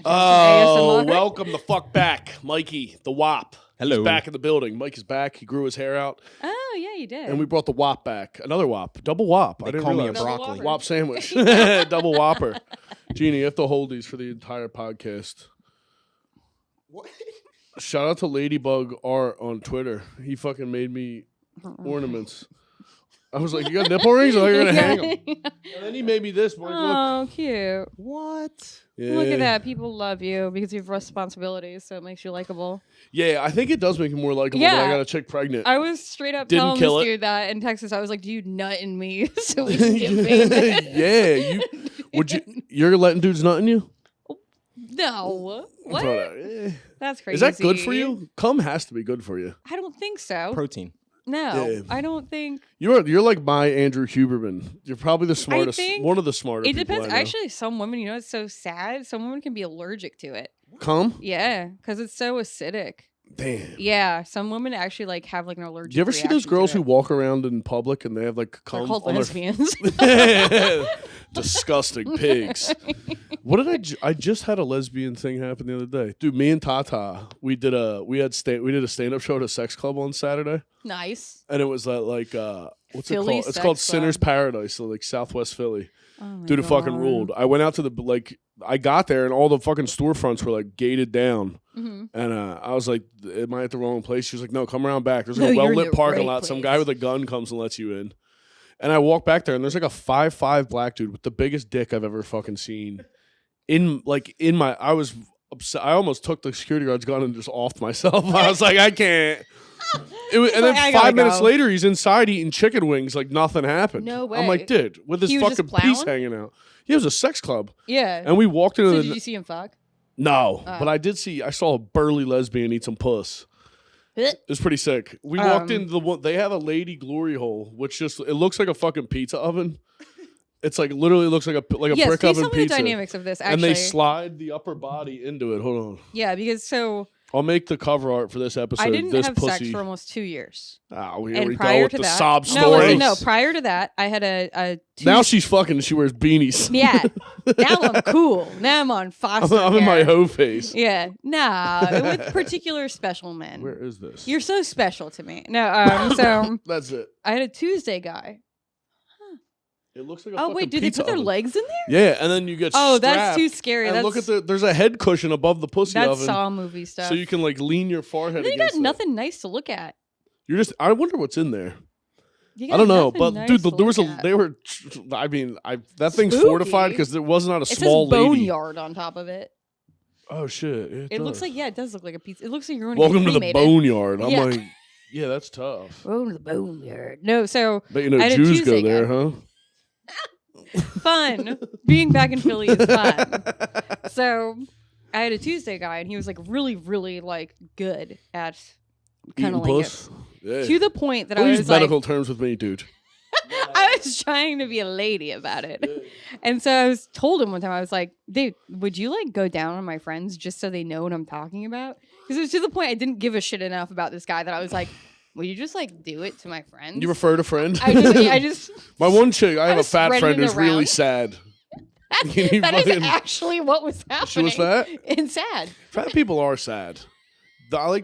Oh, welcome the fuck back, Mikey, the Wop. Hello. He's back in the building. Mike is back. He grew his hair out. Oh, yeah, you did. And we brought the Wop back. Another Wop. Double Wop. They I didn't call me a realize. broccoli. Wop sandwich. Double Whopper. Gina, you have to hold these for the entire podcast. What? Shout out to Ladybug Art on Twitter. He fucking made me ornaments. I was like, you got nipple rings? I thought you were going to hang them. And then he made me this. Like, oh, cute. What? Yeah. Look at that. People love you because you have responsibilities, so it makes you likable. Yeah, I think it does make him more likable Yeah. when I got a chick pregnant. I was straight up Didn't telling kill this it. dude that in Texas. I was like, do you nut in me so we can get famous? Yeah, you're letting dudes nut in you? No. What? Eh. That's crazy. Is that good for you? Cum has to be good for you. I don't think so. Protein. No, Yeah. I don't think. You're like my Andrew Huberman. You're probably the smartest, think one of the smarter It people depends. I know. Actually, some women, you know, it's so sad. Some women can be allergic to it. Cum? Yeah, because it's so acidic. Damn. Yeah, some women actually like have like an allergic. Do you ever see those reaction girls to who it. walk around in public and they have like cum They're called on lesbians? their disgusting pigs. What did I just had a lesbian thing happen the other day. Dude, me and Tata, we did a stand-up show at a sex club on Saturday. Nice. And it was what's Philly it called? It's Sex called Club. Sinner's Paradise, so like Southwest Philly. Oh my Dude, it fucking God. ruled. I went out to I got there and all the fucking storefronts were like gated down. Mhm. And I was like, am I at the wrong place? She was like, no, come around back. There's No, like a you're in well-lit the parking right lot. Some place. guy with a gun comes and lets you in. And I walk back there and there's like a 5'5" black dude with the biggest dick I've ever fucking seen. I was upset. I almost took the security guard's gun and just offed myself. I was like, I can't. And then I gotta 5 minutes go. later, he's inside eating chicken wings like nothing happened. No I'm way. like, dude, with his He was fucking just piece plowing? hanging out. Yeah, it was a sex club. Yeah. And we walked into So the... did you see him fuck? No, Oh. but I saw a burly lesbian eat some puss. It was pretty sick. We walked into the one. They have a lady glory hole, which it looks like a fucking pizza oven. It's like literally looks like a Yes, brick please oven tell me the pizza. dynamics of this. Actually, And they slide the upper body into it. Hold on, yeah, because so I'll make the cover art for this episode. I didn't this have pussy. sex for almost 2 years. Oh, here And we prior go with to the that, sob no, story. listen, no. Prior to that, I had a Now she's fucking and she wears beanies. yeah. Now I'm cool. Now I'm on foster I'm in my care. hoe face. Yeah, nah, with particular special men. Where is this? You're so special to me. No, so That's it. I had a Tuesday guy. It looks like a Oh fucking wait, did they pizza put their oven. legs in there? Yeah, and then you get Oh, strapped, that's too scary. And That's look at there's a head cushion above the pussy that's oven, Saw movie stuff. so you can like lean your forehead And then you got against it. nothing nice to look at. I wonder what's in there. You I got don't know, nothing but nice dude, to there was look at. that thing's Spooky. fortified because there was not a It says small lady. boneyard on top of it. Oh shit! It looks like it does look like a pizza. It looks like you're going Welcome to the cremated. boneyard. I'm Yeah. like, yeah, that's tough. Welcome to the boneyard. No, so Bet you know I had a Jews go Tuesday there, guy. huh? fun. Being back in Philly is fun. So I had a Tuesday guy, and he was like really, really like good at Eating cunnilingus. puss. Yeah. To the point that Don't I use was like, medical terms with me, dude. I was trying to be a lady about it. And so I told him one time, I was like, dude, would you like go down on my friends just so they know what I'm talking about? Because it was to the point I didn't give a shit enough about this guy that I was like, will you just like do it to my friends? You refer to friend? I just My one chick, I have a was fat friend spreading it who's really around. sad. that is fucking- actually what was happening. She was fat? And sad. Fat people are sad.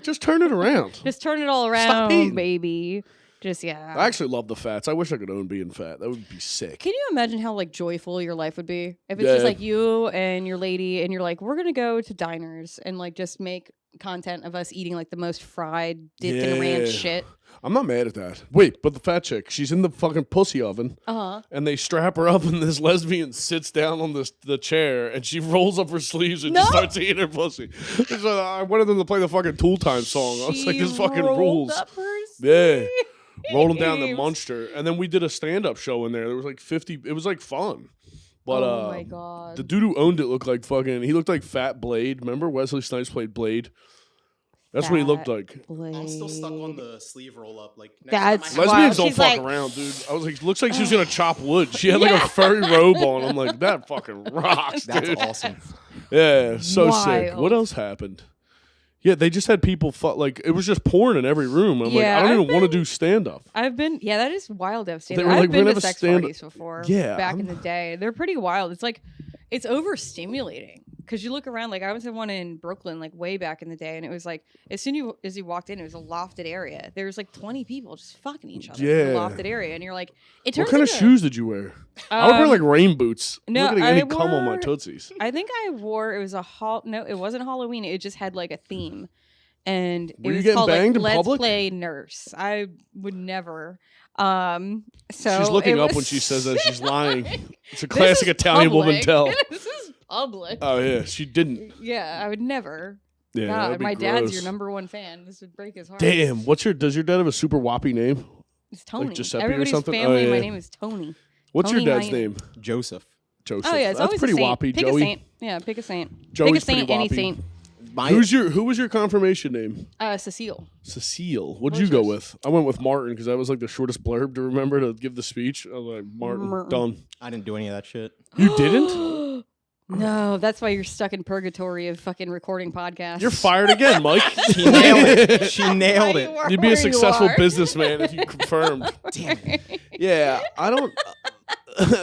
Just turn it around. Just turn it all Stop eating. around, baby. Just, yeah. I actually love the fats. I wish I could own being fat. That would be sick. Can you imagine how like joyful your life would be if it's Yeah. just like you and your lady and you're like, we're gonna go to diners and like just make content of us eating like the most fried dipped in ranch Yeah. shit. I'm not mad at that. Wait, but the fat chick, she's in the fucking pussy oven, Uh-huh. and they strap her up, and this lesbian sits down on the chair, and she rolls up her sleeves and just No. starts eating her pussy. So I wanted them to play the fucking Tool Time song. I was like, this fucking rolled rules. up her Yeah. Rolled them down the sleeves. monster, and then we did a stand-up show in there. There was like 50. It was like fun, but oh my god. the dude who owned it looked like fucking. He looked like Fat Blade. Remember Wesley Snipes played Blade? That's what he looked Fat like. I'm still stuck on Blade. the sleeve roll up. Like That's next time I Wow, Lesbians don't she's fuck like- around, dude. I was like, looks like she was gonna chop wood. She had like Yeah. a furry robe on. I'm like, that fucking rocks, That's dude. awesome. Yeah, so sick. Wild. What else happened? Yeah, they just had people like it was just porn in every room. I'm like, Yeah, I don't I've even want to do stand up. I've been, yeah, that is wild to have They stand were I've like, we're been gonna to have a sex stand- parties before. Yeah, Back in the day. They're pretty wild. It's like, it's overstimulating. because you look around, like I was in one in Brooklyn, like way back in the day, and it was like as soon as you walked in, it was a lofted area. There was like 20 people just fucking each other in the lofted area, and you're like, it turns. What kind of shoes did you wear? I would wear like rain boots. No, I'm not getting any cum on my tootsies. I think I wore it was no, it wasn't Halloween. It just had like a theme, and Were it you was getting called banged in like Let's public? Play Nurse. I would never. So She's looking it up was- when she says that she's lying. It's a This classic is Italian woman public. tell. This is public. Oh yeah, she didn't. Yeah, I would never. Yeah, God, that'd be my dad's gross. your number one fan. This would break his heart. Damn, does your dad have a super whoppy name? It's Tony. Giuseppe or Everybody's something? family. Oh, yeah. My name is Tony. What's Tony your dad's Hyena. name? Joseph. Joseph. Oh yeah, it's That's always pretty a saint. whoppy, Pick Joey. a saint. Yeah, pick a saint. Joey's pick a saint. pretty Any whoppy. saint. Who was your confirmation name? Cecile. Cecile. What'd What's you go yours? with? I went with Martin because that was like the shortest blurb to remember to give the speech. I was like, Martin, done. I didn't do any of that shit. You didn't? No, that's why you're stuck in purgatory of fucking recording podcasts. You're fired again, Mike. She nailed it. She nailed Why it. you are You'd be a where you successful are. businessman if you confirmed. Damn it. Yeah, I don't.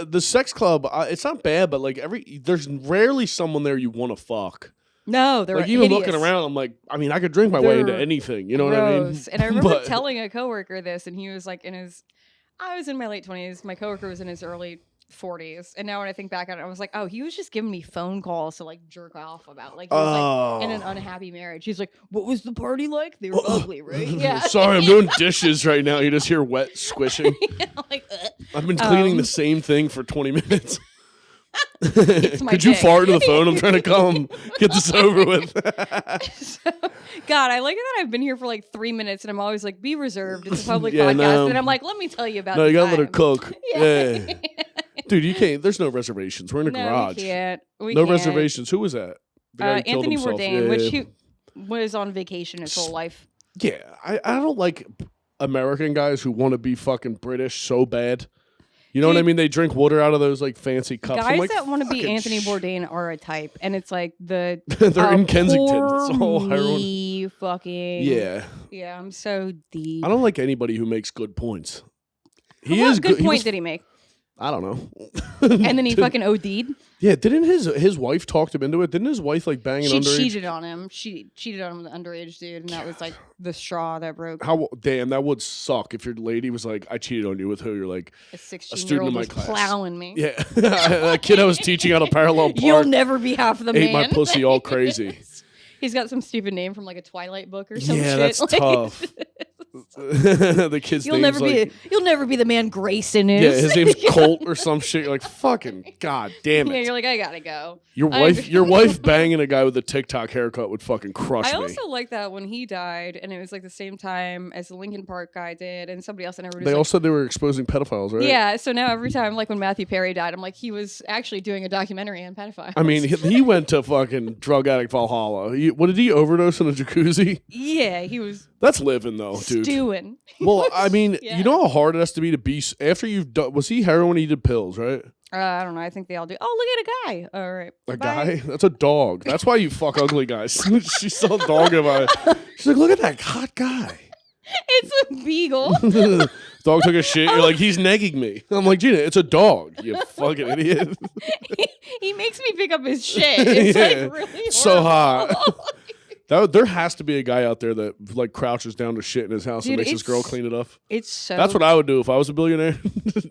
The sex club, it's not bad, but like there's rarely someone there you want to fuck. No, they're Like even idiots. looking around, I'm like, I mean, I could drink my way into They're anything. You know what I mean? Gross. And I remember But- telling a coworker this, and he was like I was in my late 20s. My coworker was in his early 40s. And now when I think back on it, I was like, oh, he was just giving me phone calls to like jerk off about. Like he was like in an unhappy marriage. He's like, what was the party like? They were ugly, right? Yeah. Sorry, I'm doing dishes right now. You just hear wet squishing. like, I've been cleaning the same thing for 20 minutes. It's my Could you dick. fart into the phone? I'm trying to come get this over with. So, God, I like it that I've been here for like 3 minutes and I'm always like, be reserved. It's a public Yeah, podcast. no. And I'm like, let me tell you about No, the you gotta let her time. cook. Yeah. Yeah. Dude, you can't. There's no reservations. We're in a No, garage. we can't. We No can't. reservations. Who was that? The guy who killed Anthony himself. Bourdain, Yeah, which yeah. he was on vacation his whole life. Yeah, I don't like American guys who want to be fucking British so bad. You know what I Dude, mean? They drink water out of those like fancy cups. I'm Guys like, that want to be fucking Anthony Bourdain are a type, and it's like the They're in Kensington. It's poor all heroin. me fucking Yeah, I'm so deep. I don't like anybody who makes good points. He What is good good. point did he make? I don't know. And then he fucking OD'd. Yeah, didn't his wife talk him into it? Didn't his wife like bang an She underage? cheated on him. She cheated on him with an underage dude, and that was like the straw that broke. How damn that would suck if your lady was like, I cheated on you with who? You're like, A student 16-year-old in my was class. plowing me. yeah, that kid I was teaching how to parallel park You'll never be half the ate man. my pussy all crazy. He's got some stupid name from like a Twilight book or some shit. Yeah, that's Like, tough. The kid's You'll name's never be. like, You'll never be the man Grayson is. yeah, his name's Colt or some shit. You're like, fucking god damn Yeah, it. you're like, I gotta go. Your I wife, agree. your wife banging a guy with a TikTok haircut would fucking crush I me. also like that when he died, and it was like the same time as the Lincoln Park guy did, and somebody else. And everybody They all was said they were exposing pedophiles, right? like, yeah. So now every time, like when Matthew Perry died, I'm like, he was actually doing a documentary on pedophiles. I mean, he went to fucking drug addict Valhalla. What did he overdose in a jacuzzi? yeah, he was That's living though, dude. stewing. Well, I mean, Yeah. you know how hard it has to be to be after you've done. Was he heroin? He did pills, right? I don't know. I think they all do. Oh, look at a guy. All right, A bye. guy? That's a dog. That's why you fuck ugly guys. She saw a dog in my. She's like, look at that hot guy. It's a beagle. Dog took a shit. You're like, he's negging me. I'm like, Gina, it's a dog. You fucking idiot. he makes me pick up his shit. It's Yeah. like really So horrible. hot. There has to be a guy out there that like crouches down to shit in his house Dude, and makes his girl it's- clean it up. It's so. That's what I would do if I was a billionaire.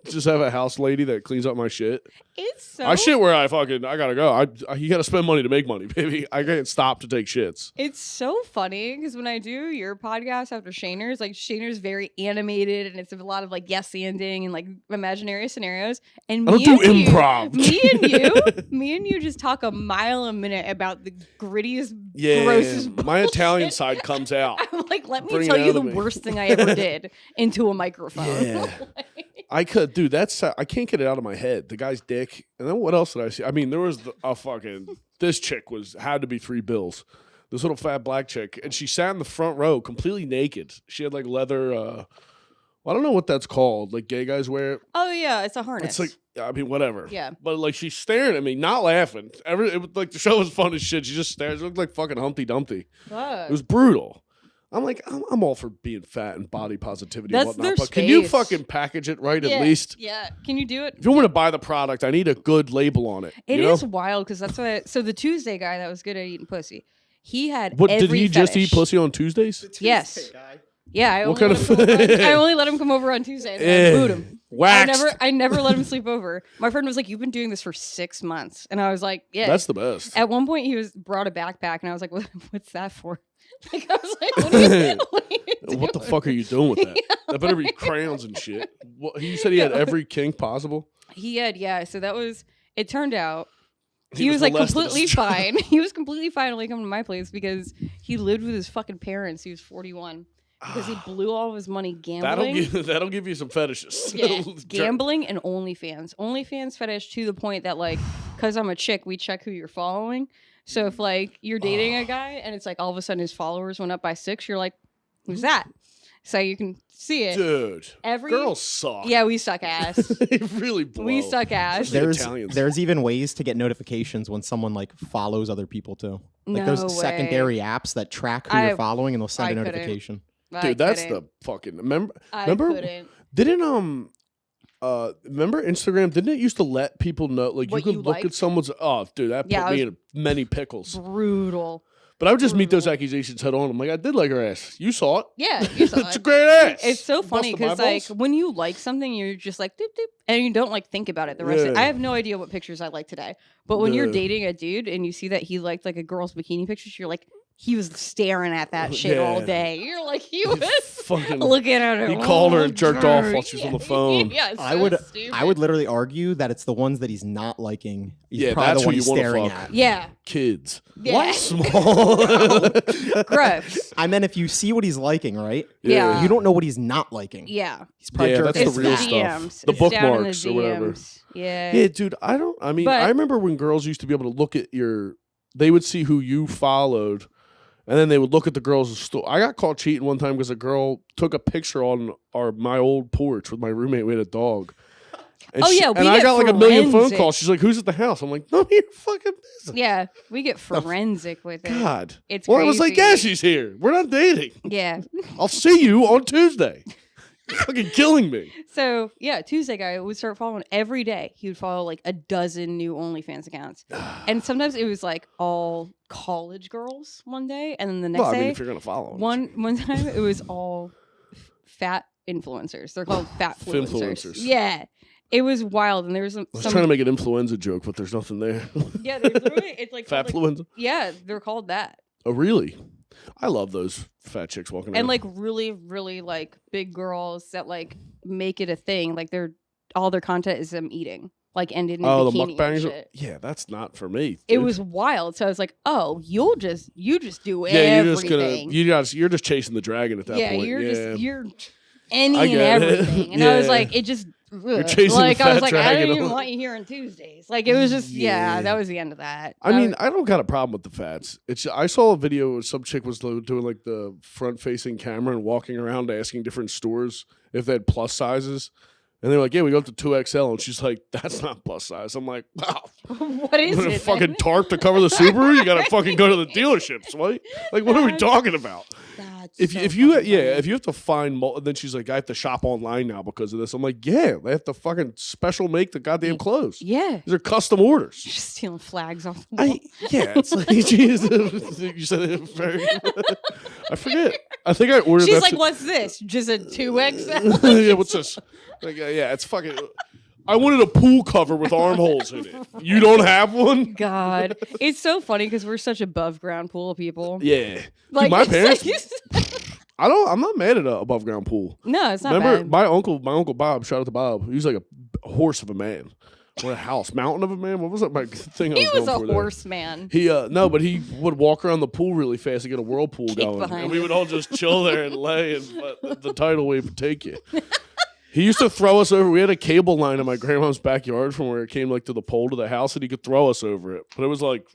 Just have a house lady that cleans up my shit. It's so. I shit where I gotta go. You gotta spend money to make money, baby. I can't stop to take shits. It's so funny because when I do your podcast after Shayner's, like Shayner's very animated and it's a lot of like yes anding and like imaginary scenarios. And I don't do improv. Me and you just talk a mile a minute about the grittiest, Yeah, grossest. my Italian bullshit. side comes out. I'm like, let me Bring it tell you out the of me. worst thing I ever did into a microphone. Yeah. I could, dude. I can't get it out of my head. The guy's dick, and then what else did I see? I mean, there was a fucking. This chick had to be $3. This little fat black chick, and she sat in the front row, completely naked. She had like leather. I don't know what that's called. Like gay guys wear it. Oh yeah, it's a harness. It's like, I mean, whatever. Yeah. But like, she's staring at me, not laughing. It was like the show was fun as shit. She just stares. It looked like fucking Humpty Dumpty. Fuck. It was brutal. I'm like, I'm all for being fat and body positivity That's and whatnot, their but can you space. fucking package it right at least? Yeah. Can you do it? If you want me to buy the product, I need a good label on it. It you is know? wild because that's why. So the Tuesday guy that was good at eating pussy, he had What every did he just eat fetish. pussy on Tuesdays? Yes. Yeah, I What only, kind let of- him come over on, I only let him come over on Tuesday and then I boot him. Waxed. I never let him sleep over. My friend was like, "You've been doing this for 6 months," and I was like, "Yeah." That's the best. At one point, he brought a backpack, and I was like, "What's that for?" Like I was like, "What are you, doing?" What the fuck are you doing with that? That better be crayons and shit. What, he said he had every kink possible. He had, yeah. So that was. It turned out he was was like molested as a completely child. fine. He was completely fine only coming to my place because he lived with his fucking parents. He was 41 because he blew all of his money gambling. That'll give you some fetishes. Yeah, gambling and OnlyFans. OnlyFans fetish to the point that like, because I'm a chick, we check who you're following. So if like you're dating a guy and it's like all of a sudden his followers went up by 6, you're like, who's that? So you can see it. Dude, Every girls suck. Yeah, we suck ass. They really blow. We suck ass. They're There's Italians. there's even ways to get notifications when someone like follows other people too. Like No those way. secondary apps that track who I- you're following and they'll send I a couldn't. notification. Dude, that's couldn't. the fucking remember. I remember? couldn't. Didn't remember Instagram? Didn't it used to let people know like What you you could look liked? at someone's? Oh, dude, that Yeah, put I me was- in many pickles. Brutal. But I would just meet those brutal. accusations head on. I'm like, I did like her ass. You saw it. Yeah, you saw It's a it. great ass. It's so funny Busted my because like balls. when you like something, you're just like doop doop, and you don't like think about it the rest. Of Yeah. I have no idea what pictures I like today, but when you're Yeah. dating a dude and you see that he liked like a girl's bikini pictures, you're like, he was staring at that shit all Yeah. day. You're like, he He was fucking. looking at her. He called her all and jerked off day. while she was on the Yeah. phone. Yeah, it's I so would stupid. literally argue that it's the ones that he's not liking. He's Yeah, probably that's the who one you he's wanna staring fuck. at. Yeah. Kids. Yeah. Small. Gross. I meant if you see what he's liking, right? Yeah. You don't know what he's not liking. Yeah. He's probably Yeah, jerking that's the off It's to real that. stuff. DMs. The It's down in bookmarks the or whatever. DMs. Yeah. Yeah, dude. I mean, But- I remember when girls used to be able to look at your. They would see who you followed, and then they would look at the girls' store. I got caught cheating one time because a girl took a picture on my old porch with my roommate. We had a dog. And Oh, yeah, we and I get got like a million phone forensic. calls. She's like, "Who's at the house?" I'm like, "None of your fucking business." Yeah. We get forensic with it. God. It's Well, I was like, crazy. "Yeah, she's here. We're not dating. Yeah. I'll see you on Tuesday." You're fucking killing me. So yeah, Tuesday guy would start following every day. He would follow like a dozen new OnlyFans accounts, and sometimes it was like all college girls one day, and then the next Well, I mean, day, if you're gonna follow him. one time it was all fat influencers. They're called fat influencers. Finfluencers. Yeah, it was wild, and there was some. I was trying to make an influenza joke, but there's nothing there. Yeah, there's literally it's like called, like Fatfluenza? yeah, they're called that. Oh, really? I love those fat chicks walking around. And like really, really like big girls that like make it a thing. Like all their content is them eating, like and in a oh, the bikini and mukbangs. shit. Yeah, that's not for me. It dude. was wild. So I was like, oh, you just do Yeah, everything. you're just chasing the dragon at that yeah, point. you're any I and get it. everything. And I was Yeah. like, it just chasing like the I was fat like, I dragon. don't even want you here on Tuesdays. Like it was just Yeah. that was the end of that. I mean, I don't got a problem with the fats. I saw a video where some chick was doing like the front facing camera and walking around asking different stores if they had plus sizes. And they were like, yeah, we go up to 2XL. And she's like, that's not plus size. I'm like, wow. what is What, a it? fucking man? tarp to cover the Subaru? You got to fucking go to the dealerships, right? Like, what are we talking about? That's If so if you fucking yeah, funny. if you have to find then she's like, I have to shop online now because of this. I'm like, yeah, they have to fucking special make the goddamn clothes. yeah, These are custom orders. just stealing flags off the wall. It's like Jesus. You said it very. I forget. I think I ordered. She's that like, to- what's this? Just a 2XL? yeah, what's this? Like, yeah, it's fucking. I wanted a pool cover with armholes in it. You don't have one? God, it's so funny because we're such above ground pool people. Yeah. Like Dude, my it's parents. like- I'm not mad at an above ground pool. no, it's not Remember, bad. my uncle Bob. Shout out to Bob. He was like a horse of a man, or a house mountain of a man. What was that? My thing. I He was going a for there? horseman. He no, but he would walk around the pool really fast to get a whirlpool Kick going, behind and we him. would all just chill there and lay, and let the tidal wave would take you. He used to throw us over. We had a cable line in my grandma's backyard from where it came like to the pole to the house, and he could throw us over it. But it was like,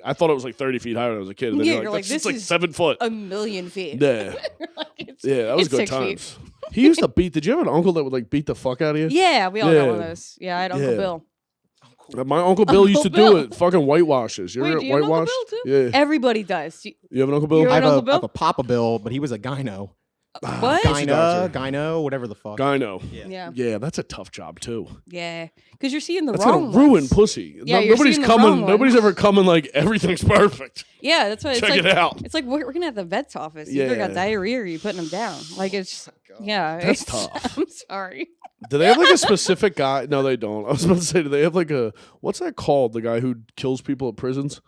I thought it was like 30 feet high when I was a kid. And then Yeah, you're you're like, like, that's this like is 7 foot. A million feet. Yeah, Like, it's- yeah, that was it's good 6 feet. times. He used to beat. Did you have an uncle that would like beat the fuck out of you? Yeah, we all got one of Yeah. those. Yeah, I had Uncle Yeah. Bill. My Uncle Bill used to Uncle do Bill. it. Fucking whitewashes. You Wait, ever do you have an Uncle whitewash? Bill, too? Yeah. Everybody does. You have an Uncle Bill? You're I an have, Uncle I have Bill? a Papa Bill, but he was a gyno. What? Pussy doctor. Gyno, whatever the fuck. Gyno. Yeah. Yeah, that's a tough job too. Yeah. Because you're seeing the That's wrong gonna ruin ones. pussy. Yeah, you're nobody's seeing the coming. wrong Nobody's ones. ever coming like everything's perfect. Yeah, that's what Check it's like. it out. It's like working at the vet's office. You either got Yeah. diarrhea or you putting them down. Like it's yeah. That's it's- tough. I'm sorry. Do they have like a specific guy? No, they don't. I was about to say, do they have like a what's that called? The guy who kills people at prisons?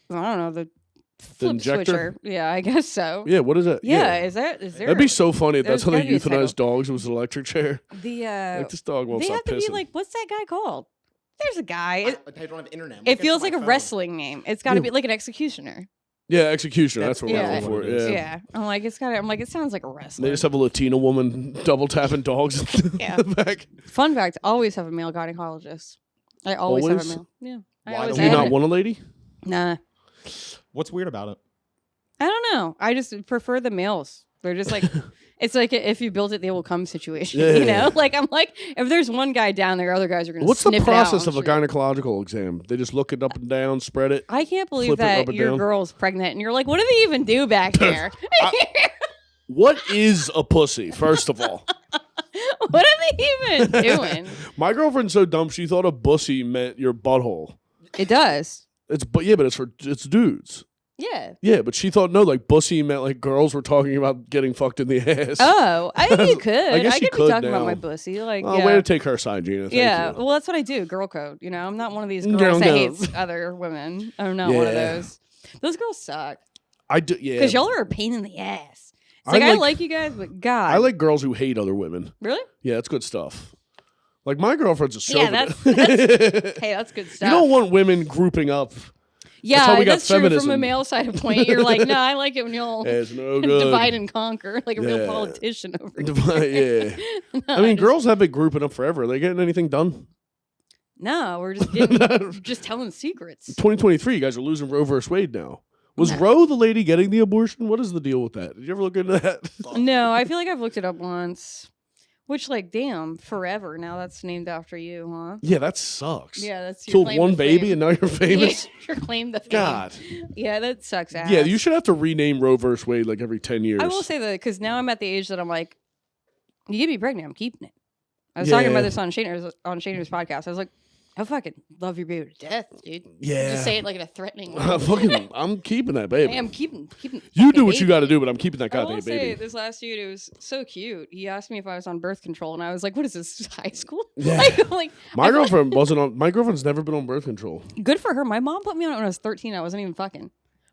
I don't know the The flip injector? switcher. Yeah, I guess so. Yeah, what is it? Yeah, is there? That'd be so funny if there's that's how they gotta be a title. euthanize dogs. It was an electric chair. the Like this dog won't they stop have to pissing. be like what's that guy called? There's a guy. I don't have internet. It feels like a wrestling name. It's got to Yeah. be like an executioner. Yeah, executioner. That's what yeah. we're going for. Yeah. Yeah. Yeah. I'm like it's got. I'm like it sounds like a They wrestler. just have a Latina woman double tapping dogs in Yeah. the back. Fun fact: always have a male gynecologist. I always have a Always? male. Yeah. I Why always don't Do you have not it. want a lady? Nah. What's weird about it? I don't know. I just prefer the males. They're just like, it's like a, if you build it, they will come situation. Yeah. You know, like I'm like, if there's one guy down there, other guys are gonna. What's the snip process it out of a gynecological exam? They just look it up and down, spread it. I can't believe flip it up that and your down? girl's pregnant, and you're like, what do they even do back there? What is a pussy, first of all? What are they even doing? My girlfriend's so dumb. She thought a bussy meant your butthole. It does. But it's dudes. Yeah. Yeah, but she thought no, like bussy meant like girls were talking about getting fucked in the ass. Oh, I think you could. I guess you could be could talking about now. my pussy. Like, Oh, yeah. way to take her side, Gina. Thank Yeah, you. well, that's what I do. Girl code. You know, I'm not one of these Girl girls that code. hates other women. I'm not one of Yeah. those. Those girls suck I do. Yeah, because y'all are a pain in the ass. It's I like I like- like you guys, but God, I like girls who hate other women. really. Yeah, that's good stuff. Like my girlfriend's a Yeah, chauvinist. Hey, that's good You stuff. don't want women grouping up. yeah, how we got that's true. From a feminism. male side of point, you're like, no, I like it when y'all It's no good. divide and conquer, like a real Yeah. politician over here. Divide, yeah. No, I mean, just- girls have been grouping up forever. Are they getting anything done? No, we're just getting, just telling secrets. 2023, you guys are losing Roe versus Wade now. Was No. Roe the lady getting the abortion? What is the deal with that? Did you ever look into that? No, I feel like I've looked it up once. Which, like, damn, forever. Now that's named after you, huh? Yeah, that sucks. Yeah, that's your Killed claim one to baby fame. and now you're famous. Yeah, your claim to fame. God. Yeah, that sucks ass. Yeah, you should have to rename Roe versus Wade like every 10 years. I will say that because now I'm at the age that I'm like, you get me pregnant, I'm keeping it. I was talking Yeah. about this on Shaner's podcast. I was like, I fucking love your baby to death, dude. Yeah. Just say it like in a threatening way. I'm keeping that baby. Hey, I'm keeping. You do what you got to do, but I'm keeping that I will goddamn say, baby. this last dude, it was so cute. He asked me if I was on birth control, and I was like, "What is this? High school?" Yeah. like, My girlfriend wasn't on. My girlfriend's never been on birth control. good for her. My mom put me on it when I was 13. I wasn't even fucking.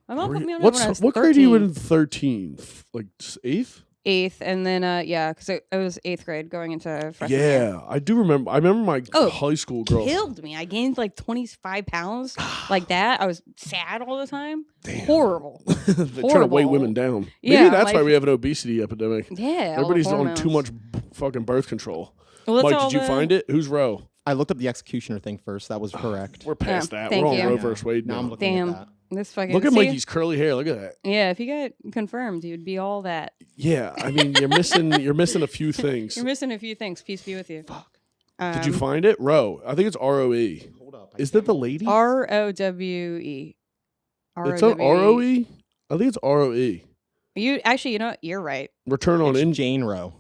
My mom put me on it What's when I was what 13. grade are you in? 13, like 8th? 8th, and then yeah, because it was 8th grade going into freshman year. Yeah, I do remember. I remember my Oh, high school girl. Killed me. I gained like 25 pounds like that. I was sad all the time. Damn. Horrible. They try to weigh Horrible. women down. Maybe Yeah, that's why like- we have an obesity epidemic. Yeah. all the Everybody's on too hormones. much fucking birth control. Well, that's Mike, all did you the- find it? Who's Roe? I looked up the executioner thing first. That was correct. We're past Yeah, that. thank We're on you. Roe versus Wade Now I'm now. looking Damn. at that. This fucking Look at see? Mikey's curly hair. Look at that. Yeah, if you got confirmed, you'd be all that. Yeah, I mean, you're missing a few things. You're missing a few things. Peace be with you. Fuck. Did you find it? Roe. I think it's ROE. Hold up. Is that the lady? ROWE? It's an ROE. I think it's ROE. You actually, you know what? You're right. Return on It's in. Jane Roe.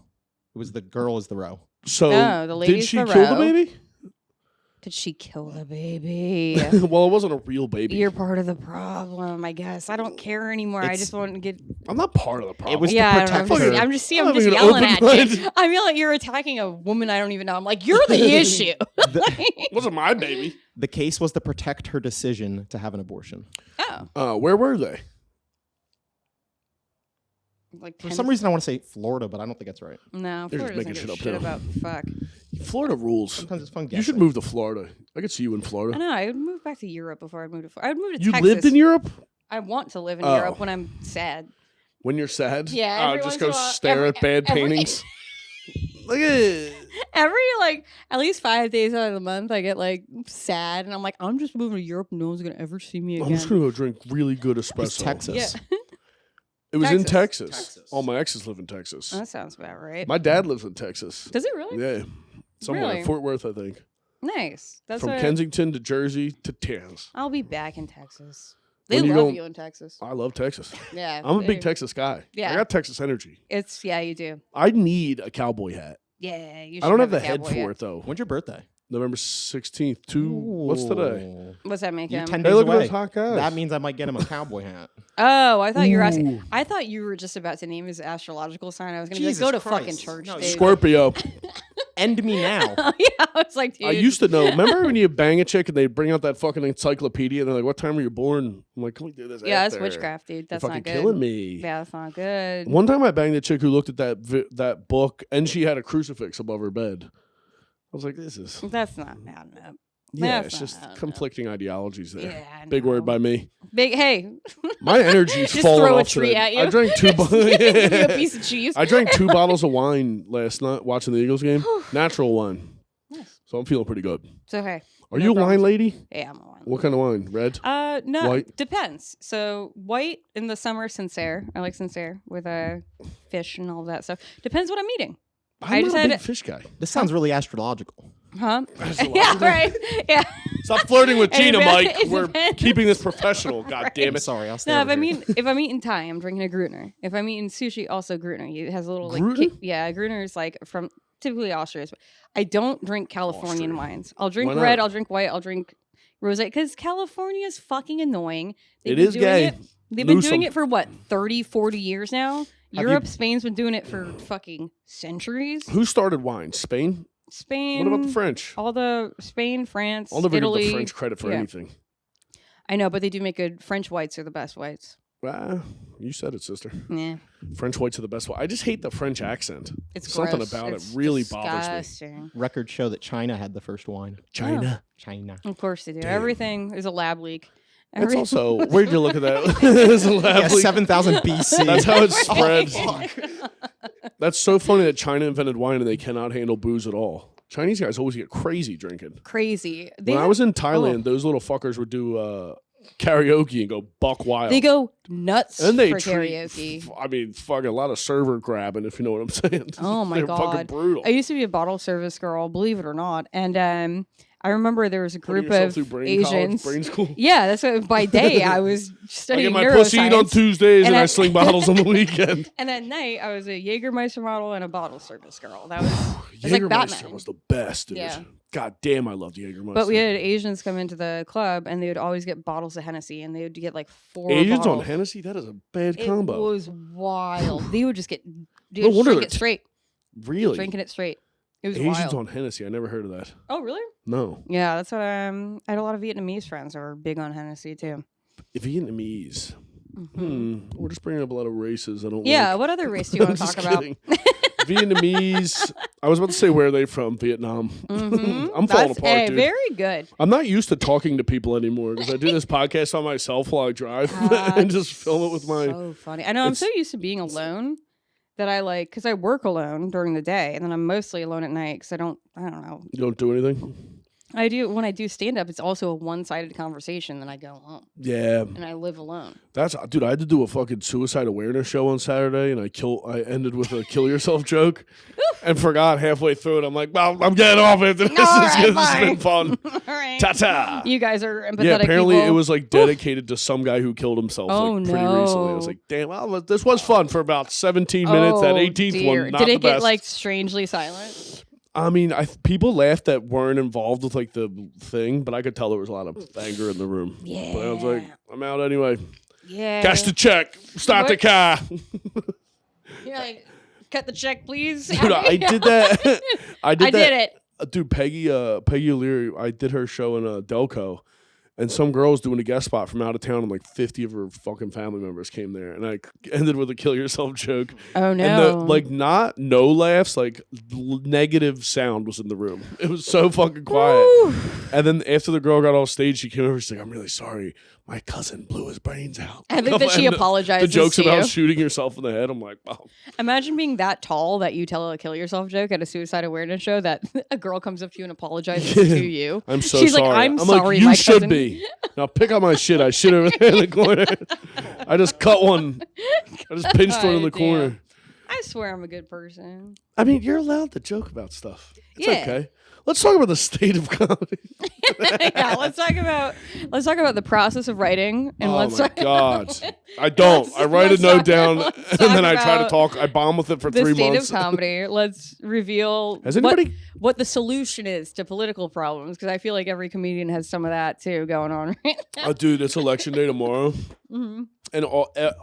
It was the girl is the Roe. So No, the did lady's she the kill the Roe. baby? Did she kill the baby? Well, it wasn't a real baby. You're part of the problem, I guess. I don't care anymore. I It's- just want to get. I'm not part of the problem. was to Yeah, I don't protect know. her. I'm just I'm I'm just having an yelling open at you. mind. I feel like you're attacking a woman I don't even know. I'm like, you're the issue. It wasn't my baby. The case was to protect her decision to have an abortion. Oh, Where were they? like For some reason, I want to say Florida, but I don't think that's right. No, They're just Florida doesn't making give shit a up, shit too. about fuck. Florida rules. Sometimes it's fun. You should guessing. move to Florida. I could see you in I Florida. know. I would move back to Europe before I'd move to. I would move to You Texas. lived in Europe I want to live in Oh. Europe when I'm sad. when you're sad. Yeah, every just once go in a while- stare at bad every- paintings. Look at it. Every like at least 5 days out of the month, I get like sad, and I'm like, I'm just moving to Europe. No one's gonna ever see me again. I'm just gonna go drink really good espresso. It's Texas. Yeah, It was in Texas. Texas. All my exes live in Texas. that sounds about right. My dad lives in Texas. Does it really? Yeah, somewhere Really? Fort Worth, I think. Nice. That's From what Kensington to Jersey to Texas. I'll be back in Texas. They When you love go- you in Texas. I love Texas. Yeah. I'm a big they- Texas guy. Yeah. I got Texas energy. Yeah, you do. I need a cowboy hat. Yeah, you should I don't have a the head cowboy for hat. it though. When's your birthday? November 16th. What's today? Ooh. What's that make You're him? 10 Hey, days look at away. those hot guys. That means I might get him a cowboy hat. Oh, I thought you were asking. Ooh. I thought you were just about to name his astrological sign. I was going to be like, Jesus go to fucking Christ. church, No, dude. Scorpio. End me now. Yeah, I was like, dude. I used to know. Remember when you bang a chick and they bring out that fucking encyclopedia and they're like, "What time were you born?" I'm like, "Can we do this?" Yeah, that's after? witchcraft, dude. You're That's fucking not good. killing me. Yeah, that's not good. One time I banged a chick who looked at that book and she had a crucifix above her bed. I was like, "This is That's not adding up. yeah." That's It's not just adding up. conflicting ideologies there. Yeah, I Big know. word by me. Big. Hey, My energy's Just falling throw a off tree today. at you. I drank two. give you a piece of cheese. I drank 2 bottles of wine last night watching the Eagles game. Natural wine. Nice. So I'm feeling pretty good. It's okay. Are No you a problem. wine lady? Yeah, I'm a wine. What kind of wine? Red? No, White? depends. So white in the summer, sincere. I like sincere with fish and all that stuff. Depends what I'm eating. I'm I not just a had big a- fish guy. This sounds really astrological. Huh? Astrological. Yeah, right. Yeah. Stop flirting with It Gina, depends- Mike. it We're depends. keeping this professional. God damn I'm it. sorry, I'll stay No, over here. if I'm eating Thai, I'm drinking a Gruner. If I'm eating sushi, also Gruner. It has a little like Gruner? Gruner is like from typically Austria. I don't drink Californian Austria. wines. I'll drink Why not? red. I'll drink white. I'll drink rosé because California is fucking annoying. They've It been is doing gay. It, they've been doing Newsome. it for what 30, 40 years now. you- Europe, Spain's been doing it for fucking centuries. Who started wine? Spain? Spain. What about the French? All the Spain, France, I'll never Italy. give the French credit for yeah. anything. I know, but they do make good French whites are the best whites. Ah, you said it, sister. Yeah. French whites are the best. I just hate the French accent. It's Something gross. about It's it really bothers me. disgusting. Records show that China had the first wine. China. China. Of course they do. Damn. Everything is a lab leak. That's Every- also, where'd you look at that? It's a Yeah, lovely- 7,000 BC. That's how it spreads. Right. That's so funny that China invented wine and they cannot handle booze at all. Chinese guys always get crazy drinking. Crazy. When I was in Thailand, those little fuckers would do karaoke and go buck wild. They go nuts and they for treat, karaoke. I mean, fucking a lot of server grabbing, if you know what I'm saying. Oh my They're fucking God. brutal. I used to be a bottle service girl, believe it or not, and I remember there was a Putting group yourself of through brain college, Asians. brain school. Yeah, that's what. By day, I was I studying get my pussy eat on neuroscience, Tuesdays and And I I- sling bottles on the weekend. and at night I was a Jägermeister model and a bottle service girl. That was it was like Jägermeister Batman. was the best, dude. Yeah. God damn, I loved Jägermeister. But we had Asians come into the club and they would always get bottles of Hennessy and they would get like 4 Asians bottles. on Hennessy? That is a bad It combo. was wild. They would just get No just wonder drink they're it straight. Really? Drinking it straight. It was Asians wild. on Hennessy. I never heard of that. Oh, really? No. Yeah, that's what I had a lot of Vietnamese friends that were big on Hennessy too. Vietnamese. We're just bringing up a lot of races. I don't Yeah, like. what other race do you want to I'm talk just about? kidding. Vietnamese. I was about to say where are they from? Vietnam. Mhm. I'm falling That's- apart, hey, dude. very good. I'm not used to talking to people anymore because I do this podcast on myself while I drive and just film it with my. So funny. I know. I'm so used to being alone that I like because I work alone during the day and then I'm mostly alone at night because I don't know. You don't do anything. I do when I do stand up. It's also a one-sided conversation. Then I go home Yeah, and I live alone. that's dude. I had to do a fucking suicide awareness show on Saturday, and I ended with a kill yourself joke, and forgot halfway through it. I'm like, well, I'm getting off after this. All This right, has been fine. fun. All right. Ta ta. You guys are empathetic. Yeah, apparently people. it was like dedicated to some guy who killed himself Oh, like pretty recently. I was no. like, damn, well, this was fun for about 17 minutes. That 18th dear. one, not Did the it get best. like strangely silent? I mean, people laughed that weren't involved with like the thing, but I could tell there was a lot of anger in the room. Yeah. But I was like, I'm out anyway. Yeah. Cash the check. Start the What? car. You're like, cut the check, please. Dude, I did that. I did I that. did it. Dude, Peggy O'Leary, I did her show in Delco, and some girl was doing a guest spot from out of town, and like 50 of her fucking family members came there, and I ended with a kill yourself joke. Oh no. And not no laughs, like negative sound was in the room. It was so fucking quiet. Woo. And then after the girl got off stage, she came over. She's like, "I'm really sorry. My cousin blew his brains out." I think that she And apologized. The jokes to about you. shooting yourself in the head. I'm like, wow. Imagine being that tall that you tell a kill yourself joke at a suicide awareness show that a girl comes up to you and apologizes to you. I'm so She's sorry. like, I'm like, sorry, you my should cousin. be. Now pick up my shit. I shit over there in the corner. I just cut one. I just pinched one in Oh, the damn. corner. I swear I'm a good person. I mean, you're allowed to joke about stuff. It's Yeah. okay. Let's talk about the state of comedy. Yeah, let's talk about the process of writing and Oh let's my talk God. I don't. I write a let's note talk- down let's and talk then I try to about talk. I bomb with it for the 3 state months. of comedy. Let's reveal Has anybody? what the solution is to political problems because I feel like every comedian has some of that too going on right now. Oh, dude, it's election day tomorrow. Mm-hmm. And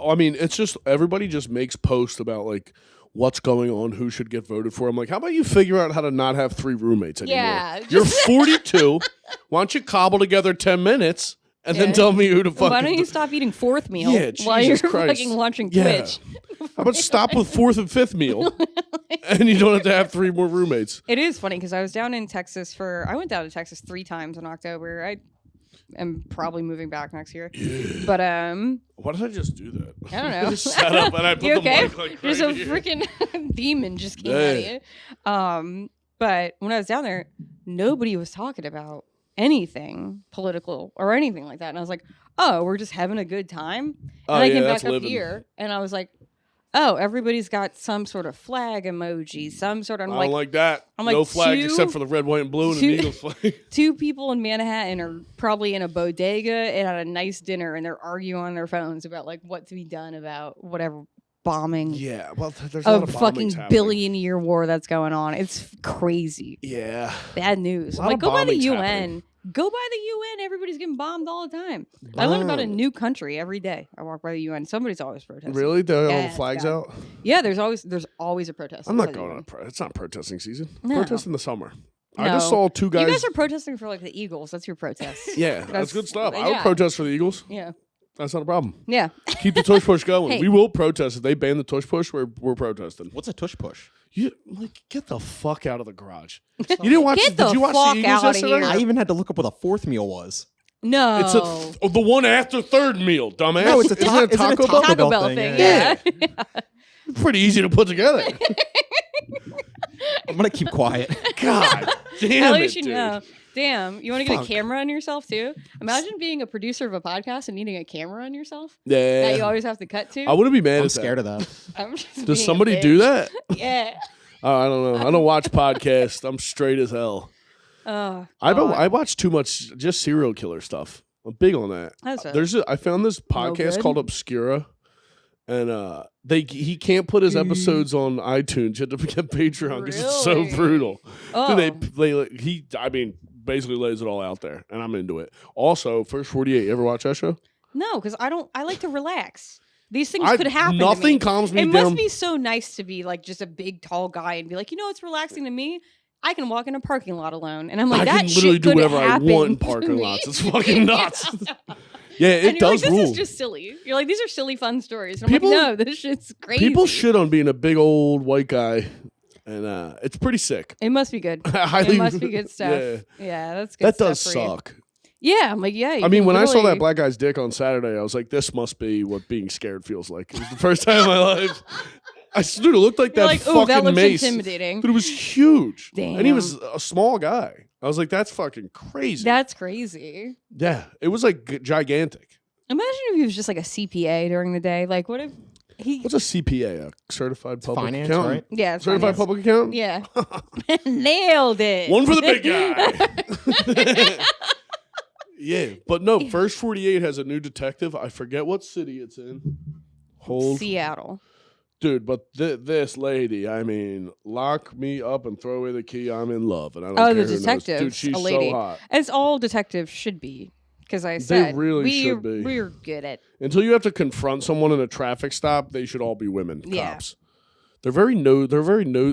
I mean, it's just everybody just makes posts about like what's going on, who should get voted for. I'm like, how about you figure out how to not have 3 roommates anymore? Yeah, You're 42. Why don't you cobble together 10 minutes and then Yeah. tell me who to fucking Why don't you stop eating fourth meal Yeah, while you're Jesus Christ. fucking watching Yeah. Twitch? How about stop with 4th and 5th meal and you don't have to have 3 more roommates? It is funny because I was down in Texas I went down to Texas 3 times in October. I am probably moving back next year. Yeah. But Why did I just do that? I don't know. I just sat up and I put You the okay? mic like There's right a here. freaking demon just came Yeah. at you. But when I was down there, nobody was talking about anything political or anything like that. And I was like, oh, we're just having a good time. And Oh, I yeah, came that's back up living. here and I was like, oh, everybody's got some sort of flag emoji, some sort of I I'm don't like that. I'm like, no flag 2 except for the red, white, and blue and an two- Eagles flag. 2 people in Manhattan are probably in a bodega and at a nice dinner and they're arguing on their phones about like what to be done about whatever bombing Yeah, well, there's a lot a of fucking bombings happening. billion-year war that's going on. It's crazy. Yeah. Bad news. A I'm lot like, of go by the bombings UN. happening. Go by the UN. Everybody's getting bombed all the time. I learn about a Bomb. new country every day. I walk by the UN. Somebody's always protesting. Really? They have all Yeah, the it's flags bad. out? Yeah, there's always a protest. I'm not outside the going UN. on. It's not protesting season. No. Protest in the summer. I just No. saw 2 guys. You guys are protesting for like the Eagles. That's your protest. yeah, that's good stuff. I would yeah. protest for the Eagles. Yeah. That's not a problem. Yeah. Keep the tush push going. Hey. We will protest. If they ban the tush push, we're protesting. What's a tush push? You like get the fuck out of the garage. You didn't watch? Get Did the you watch fuck the Eagles outta yesterday? here. I even had to look up what a 4th meal was. No. It's the one after 3rd meal, dumbass. No, it's a Isn't ta- it isn't it Taco Bell? Taco Bell thing. Yeah. Pretty easy to put together. I'm gonna keep quiet. God damn At it, least you dude. know. Damn, you want to get Fuck. a camera on yourself too? Imagine being a producer of a podcast and needing a camera on yourself that you Yeah, always have to cut to. I wouldn't be mad I'm at scared that. of that. I'm just being Does a somebody do bitch. that? Yeah. I don't know. I don't watch podcasts. I'm straight as hell. Oh, I God. watch too much just serial killer stuff. I'm big on that. That's I found this podcast good? called Obscura, and he can't put his episodes on iTunes. You have to get Patreon because it's so Really? brutal. Oh. Dude, I mean, basically lays it all out there, and I'm into it. Also, First 48. You ever watch that show? No, because I like to relax. These things I- could happen. nothing to me. calms me It down. must be so nice to be like just a big tall guy and be like, you know, what's relaxing to me. I can walk in a parking lot alone, and I'm like, I that can literally shit do could whatever I happen want in to parking me. lots. It's fucking nuts. Yeah, And it you're does like, this rule. is just silly. You're like, these are silly, fun stories. And People- I'm like, no, this shit's crazy. People shit on being a big old white guy, and it's pretty sick. It must be good. I highly- It must be good stuff. Yeah. Yeah, that's good. That does stuff for you. suck. Yeah, I'm like, yeah. you I mean, can when I saw literally- that black guy's dick on Saturday, I was like, this must be what being scared feels like. It was the first time in my life. Dude, it looked like You're that like, fucking oh, that looks mace. intimidating. Dude, it was huge. And he Damn. was a small guy. I was like, that's fucking crazy. That's crazy. Yeah, it was like gigantic. Imagine if he was just like a CPA during the day. Like, what if he? What's a CPA? A certified public Finance, accountant? right? Yeah, it's Certified finance. public accountant? Yeah, nailed it. One for the big guy. Yeah, but no, First 48 has a new detective. I forget what city it's in. Hold. Seattle. Dude, but this lady, I mean, lock me up and throw away the key. I'm in love, and I don't Oh, care the who knows. detective, Dude, she's a lady. so hot. As all detectives should be, because I said really should be. We're good at. Until you have to confront someone in a traffic stop, they should all be women Yeah. cops. They're very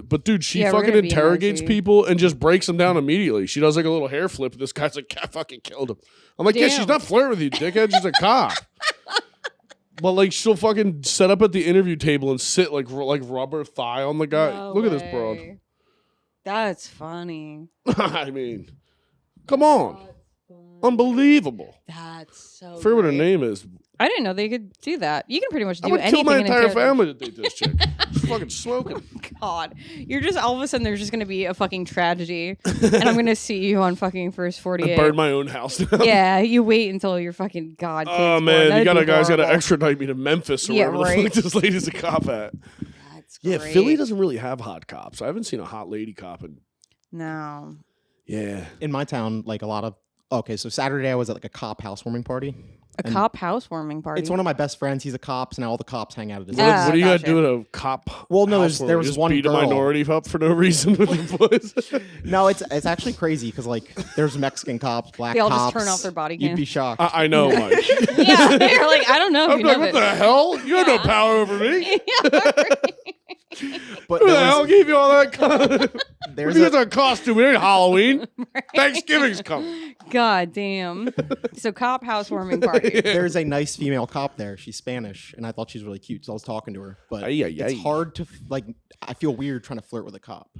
But dude, she Yeah, we're fucking gonna be interrogates nosy. people and just breaks them down immediately. She does like a little hair flip. And this guy's like, I fucking killed him. I'm like, yeah, she's Damn. not flirting with you, dickhead. She's a cop. But like, she'll fucking set up at the interview table and sit like rubber thigh on the guy. No Look at this broad. way. That's funny. I mean, come on, unbelievable. That's so. I forget what her great. name is. I didn't know they could do that. You can pretty much do I would anything. kill my in a entire character. family to date this chick. She's fucking smoking. God, you're just all of a sudden there's just gonna be a fucking tragedy, and I'm gonna see you on fucking First I 48. burned my own house down. Yeah, you wait until you're fucking God. Oh kid's man, born. you That'd be guys got to horrible. extradite me to Memphis or Yeah, wherever the right. fuck this lady's a cop at. That's Yeah, great. Philly doesn't really have hot cops. I haven't seen a hot lady cop in. No. Yeah. In my town, like a lot of so Saturday I was at like a cop housewarming party. A cop housewarming party. It's one of my best friends. He's a cop, so now all the cops hang out at his What, house. what do you got to gotcha. do at a cop? Well, no, house there was just one beat girl. a minority up for no reason with the boys. No, it's actually crazy because like there's Mexican cops, black They all cops. just turn off their body You'd cam. be shocked. I know, Mike. Yeah, they're like, I don't know if I'm you like, know what the hell? You have no Yeah. power over me. But Who the there hell was, gave you all that? there's Here's a, a costume. It ain't Halloween. Thanksgiving's coming. God damn. So cop housewarming party. there's a nice female cop there. She's Spanish, and I thought she's really cute, so I was talking to her. But Ay, ay, it's ay. hard to like. I feel weird trying to flirt with a cop.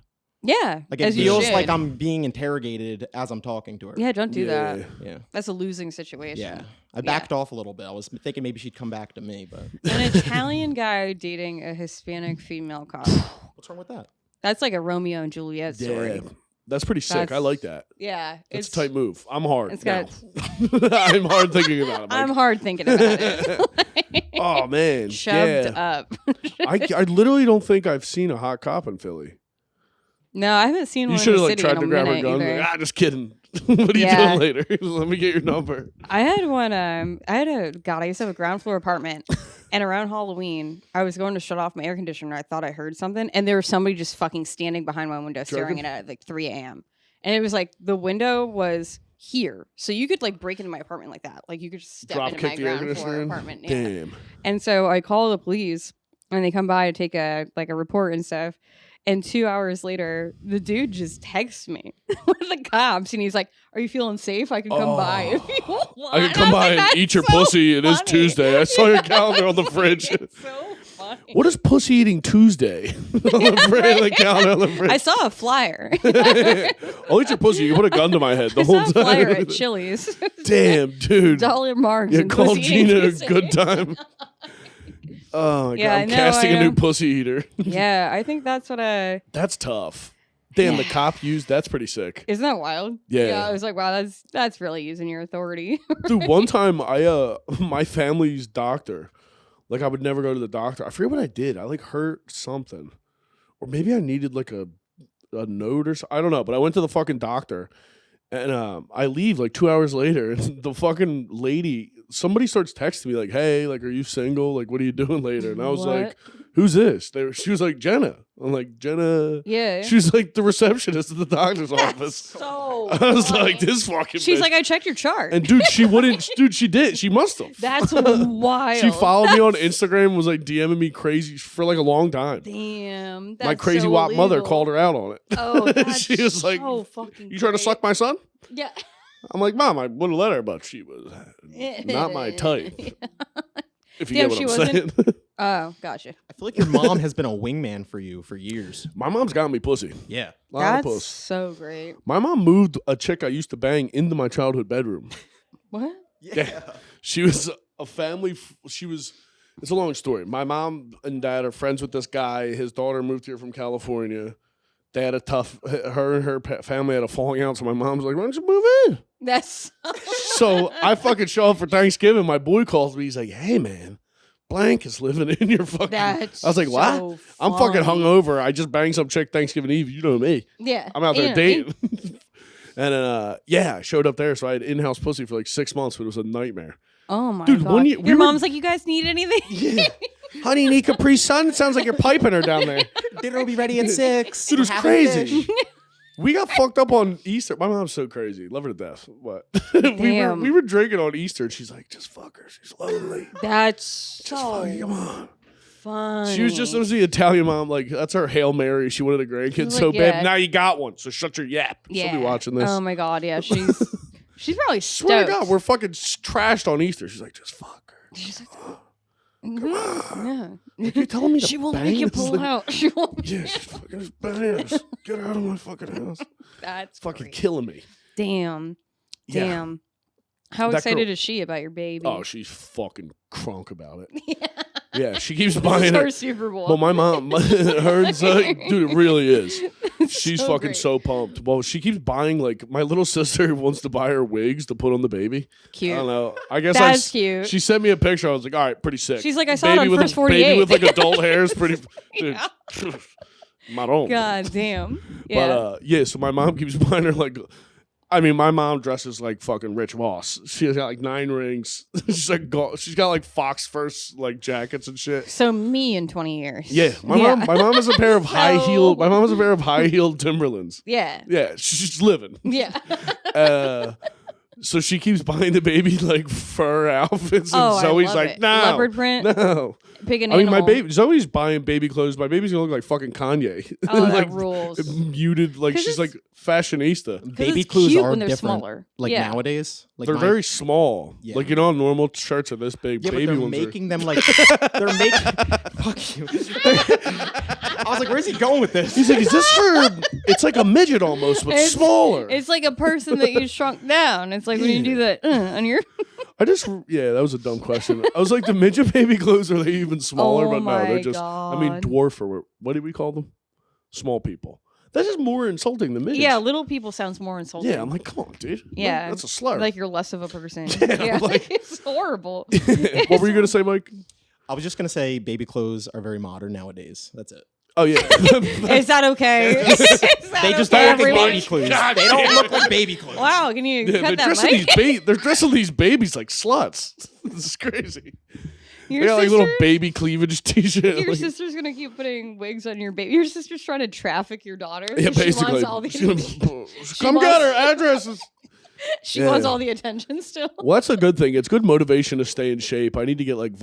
Yeah. Like it as you feels should. like I'm being interrogated as I'm talking to her. Yeah, don't do that. Yeah. That's a losing situation. Yeah. I backed off a little bit. I was thinking maybe she'd come back to me, but An Italian guy dating a Hispanic female cop. what's wrong with that? That's like a Romeo and Juliet story. Yeah. That's pretty sick. I That's- like that. Yeah. That's a tight move. I'm hard. it's now. got- I'm hard thinking about it. Mike. I'm hard thinking about it. Oh man, Shoved yeah. up. I literally don't think I've seen a hot cop in Philly. No, I haven't seen You one in should the have like city tried in to a grab her minute gun. either. Like, just kidding. What are you Yeah. doing later? Let me get your number. I had one. I used to have a ground floor apartment, and around Halloween, I was going to shut off my air conditioner. I thought I heard something, and there was somebody just fucking standing behind my window, staring Jerking? at it at like 3 a.m. And it was like the window was here, so you could like break into my apartment like that. Like you could just step Drop into my kick the air ground floor conditioner in? apartment. Yeah. Damn. And so I call the police, and they come by to take a report and stuff. And 2 hours later, the dude just texts me with the cops, and he's like, "Are you feeling safe? I can come by if you want." I can come by and eat your pussy. It is Tuesday. I saw your calendar on the fridge. It's so funny. What is pussy eating Tuesday? On the calendar on the fridge. I saw a flyer. I'll eat your pussy. You put a gun to my head the I whole saw a flyer time. at Chili's. Damn, dude. Dollar marks. You and called pussy eating Gina a Tuesday. good time. Oh my Yeah, god, I I'm know, casting I a new am. pussy eater. Yeah, I think that's what I. That's tough. Damn, the Yeah. cop used. That's pretty sick. Isn't that wild? Yeah. I was like, wow, that's really using your authority. Dude, one time my family's doctor, like I would never go to the doctor. I forget what I did. I like hurt something, or maybe I needed like a note or something. I don't know. But I went to the fucking doctor, and I leave like 2 hours later, and the fucking lady, somebody starts texting me like, "Hey, like, are you single? Like, what are you doing later?" And I was What? like, "Who's this?" She was like, "Jenna." I'm like, "Jenna." Yeah. She was like the receptionist at the doctor's office. So I was funny. like, "This fucking." She's bitch. like, I checked your chart. And dude, she wouldn't. Dude, she did. She must have. That's wild. She followed me on Instagram, was like DMing me crazy for like a long time. Damn. My That's crazy so wop mother illegal. called her out on it. Oh, that's She was like, so fucking "You trying to great. suck my son?" Yeah. I'm like, "Mom, I would have let her, but she was not my type." If you Damn, get she what I'm saying. Oh, gotcha. I feel like your mom has been a wingman for you for years. My mom's got me pussy. Yeah. Lot That's of puss. so great. My mom moved a chick I used to bang into my childhood bedroom. What? Yeah. She was a family. It's a long story. My mom and dad are friends with this guy. His daughter moved here from California. They had her and her family had a falling out. So my mom's like, "Why don't you move in?" That's So I fucking show up for Thanksgiving. My boy calls me. He's like, "Hey, man, blank is living in your fucking." that's. I was like, "What?" so I'm fucking funny. hungover. I just banged some chick Thanksgiving Eve. You know me. Yeah. I'm out there Yeah. dating. And I showed up there. So I had in-house pussy for like 6 months, but it was a nightmare. Oh my Dude, god. one year- we Your were- mom's like, you guys need anything? Yeah. Honey, you need Capri Sun? It sounds like you're piping her down there. Dinner will be ready at 6. Dude, it was We're having crazy. fish. We got fucked up on Easter. My mom's so crazy. Love her to death. What? Damn. we were drinking on Easter, and she's like, "Just fuck her. She's lonely. That's Just fuck her. Come on." funny. She was just the Italian mom. Like, that's her Hail Mary. She wanted a grandkid Like, so yeah. bad. Now you got one. So shut your yap. She'll be watching this. Oh my god, yeah. She's probably stoked. Swear to God, we're fucking trashed on Easter. She's like, "Just fuck her." She's like, yeah. Like, you're telling me to She won't bang make you this pull thing? out. She won't. Yeah, she's fucking just bananas. Get her out of my fucking house. That's Fucking great. killing me. Damn. Yeah. Damn. How That excited girl- is she about your baby? Oh, she's fucking crunk about it. yeah. Yeah, she keeps This buying is her it. Super Bowl. Well, my mom, hers, dude, it really is. She's so fucking great. so pumped. Well, she keeps buying, like, my little sister wants to buy her wigs to put on the baby. Cute. I don't know. I guess That's cute. She sent me a picture. I was like, all right, pretty sick. She's like, I saw it on with First Baby 48. with, like, adult hair is pretty. Dude. my own. God damn. Yeah. But so my mom keeps buying her like. I mean, my mom dresses like fucking Rich Moss. She has got like 9 rings. She's got like Fox First like jackets and shit. So me in 20 years. Yeah, my mom has a pair of high heeled. My mom has a pair of high heeled Timberlands. Yeah. Yeah, she's living. Yeah. So she keeps buying the baby like fur outfits, and Oh, I Zoe's love like, it. "No, Leopard print? no." Pick an I mean, my animal. baby Zoe's buying baby clothes. My baby's gonna look like fucking Kanye. Oh, that like rules. muted, like 'Cause she's it's- like fashionista. Baby it's clothes cute are when they're different. smaller. Like Yeah. nowadays, like They're mine- very small. Yeah. Like normal shirts are this big. Yeah, but baby they're ones making them like they're making. Fuck you. I was like, where's he going with this? He's like, is this for? It's like a midget almost, but It's- smaller. It's like a person that you shrunk down. It's like when you do that on your. That was a dumb question. I was like, the midget baby clothes, are they even smaller? Oh But no, my they're just. I mean, God. dwarf or what do we call them? Small people. That's just more insulting than midgets. Yeah, little people sounds more insulting. Yeah, I'm like, come on, dude. Yeah. That's a slur. Like you're less of a person. Yeah, like- it's horrible. What were you gonna say, Mike? I was just gonna say, baby clothes are very modern nowadays. That's it. Oh yeah. Is that okay? Is that They just okay, don't look like everyone? baby clothes. God They don't damn look it. like baby clothes. Wow, can you Yeah, cut that mic? they're dressing these babies like sluts. This is crazy. Your They got like sister- little baby cleavage t-shirt. Your like- sister's gonna keep putting wigs on your baby. Your sister's trying to traffic your daughter. yeah, She basically. wants all the, She's gonna- come get her addresses. she Yeah. wants all the attention still. Well, that's a good thing. It's good motivation to stay in shape. I need to get like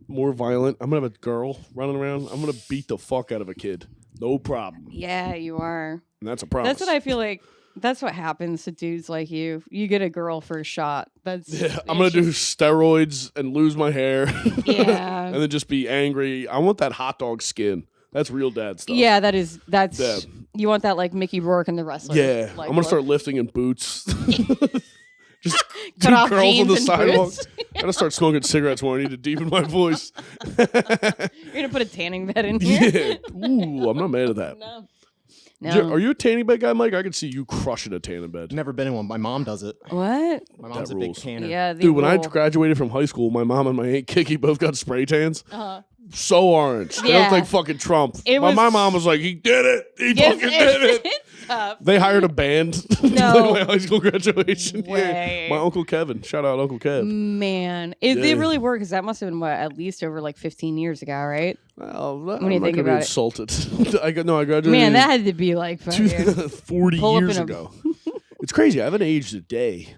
more violent. I'm gonna have a girl running around. I'm gonna beat the fuck out of a kid. No problem. Yeah, you are. And that's a promise. That's what I feel like. That's what happens to dudes like you. You get a girl for a shot. That's Yeah, I'm gonna do steroids and lose my hair. Yeah. And then just be angry. I want that hot dog skin. That's real dad stuff. Yeah, that's Yeah. you want that like Mickey Rourke and the wrestler. Yeah. like, I'm gonna start lifting in boots. Just Cut two off girls on jeans the and sidewalk. boots. I gotta start smoking cigarettes more. I need to deepen my voice. You're gonna put a tanning bed in here. Yeah. Ooh, I'm not mad at that. No. Are you a tanning bed guy, Mike? I can see you crushing a tanning bed. Never been in one. My mom does it. What? My mom's That a big rules. tanner. Yeah, they Dude, when I rule. graduated from high school, my mom and my aunt Kiki both got spray tans. Uh-huh. So orange. They Yeah. looked like fucking Trump. It My was- mom was like, he did it. He Yes, fucking did it. It's tough. They hired a band to No. play my high school graduation. Way. Yeah. My Uncle Kevin. Shout out Uncle Kev. Man, it Yeah. really worked because that must have been what at least over like 15 years ago, right? Well, When you I'm not think gonna be about it. insulted. I graduated Man, that had to be like fucking. 40 Pull up years in a- ago. It's crazy. I haven't aged a day.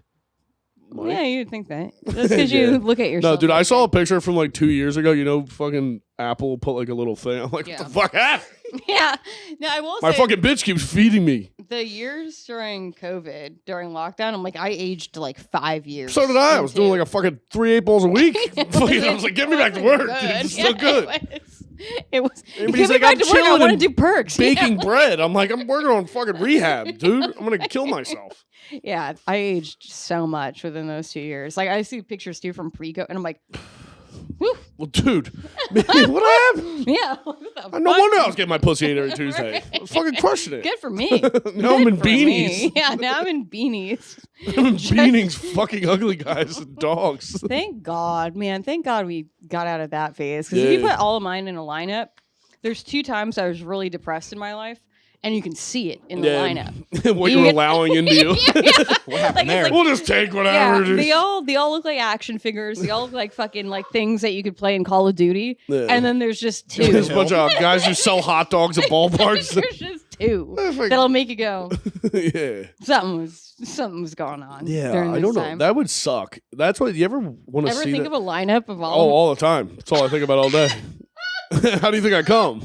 Mike. Yeah, you'd think that. That's because Yeah. you look at yourself. No, dude, I like saw a that. picture from like 2 years ago. You know, fucking Apple put like a little thing. I'm like, Yeah. what the fuck happened? Yeah. No, I will My say fucking bitch keeps feeding me. the years during COVID, during lockdown, I'm like, I aged like 5 years. So did I. I was doing like a fucking 3 8 balls a week. Fucking, I was like, get me back to work. Dude, it's still good. It was. Everybody's Get me like, back I'm to work. I chilling want to and do perks. Baking bread. I'm like, I'm working on fucking rehab, dude. I'm going to kill myself. Yeah, I aged so much within those 2 years. Like I see pictures too from pre-COVID, and I'm like, whew, Well, dude, man, what happened? yeah. what the No fuck? wonder I was getting my pussy ate every Tuesday. I was fucking crushing it. Good for me. Now I'm Good in for me. beanies. Yeah, now I'm in beanies. I'm in beanies, fucking ugly guys and dogs. Thank God, man. Thank God we got out of that phase. Because if you Yeah. put all of mine in a lineup, there's 2 times I was really depressed in my life, and you can see it in the lineup. What You you're get- allowing into you. What happened Like, it's there? like- We'll just take whatever Yeah, it is. they all look like action figures. They all look like fucking like things that you could play in Call of Duty. Yeah. And then there's just 2. There's a bunch of guys who sell hot dogs at ballparks. There's just 2 Like- that'll make you go. Yeah. Something was going on. Yeah, during I this don't know. time. That would suck. That's what you ever want to Ever see. think that? of a lineup of Oh, all? all the time. That's all I think about all day. How do you think I come?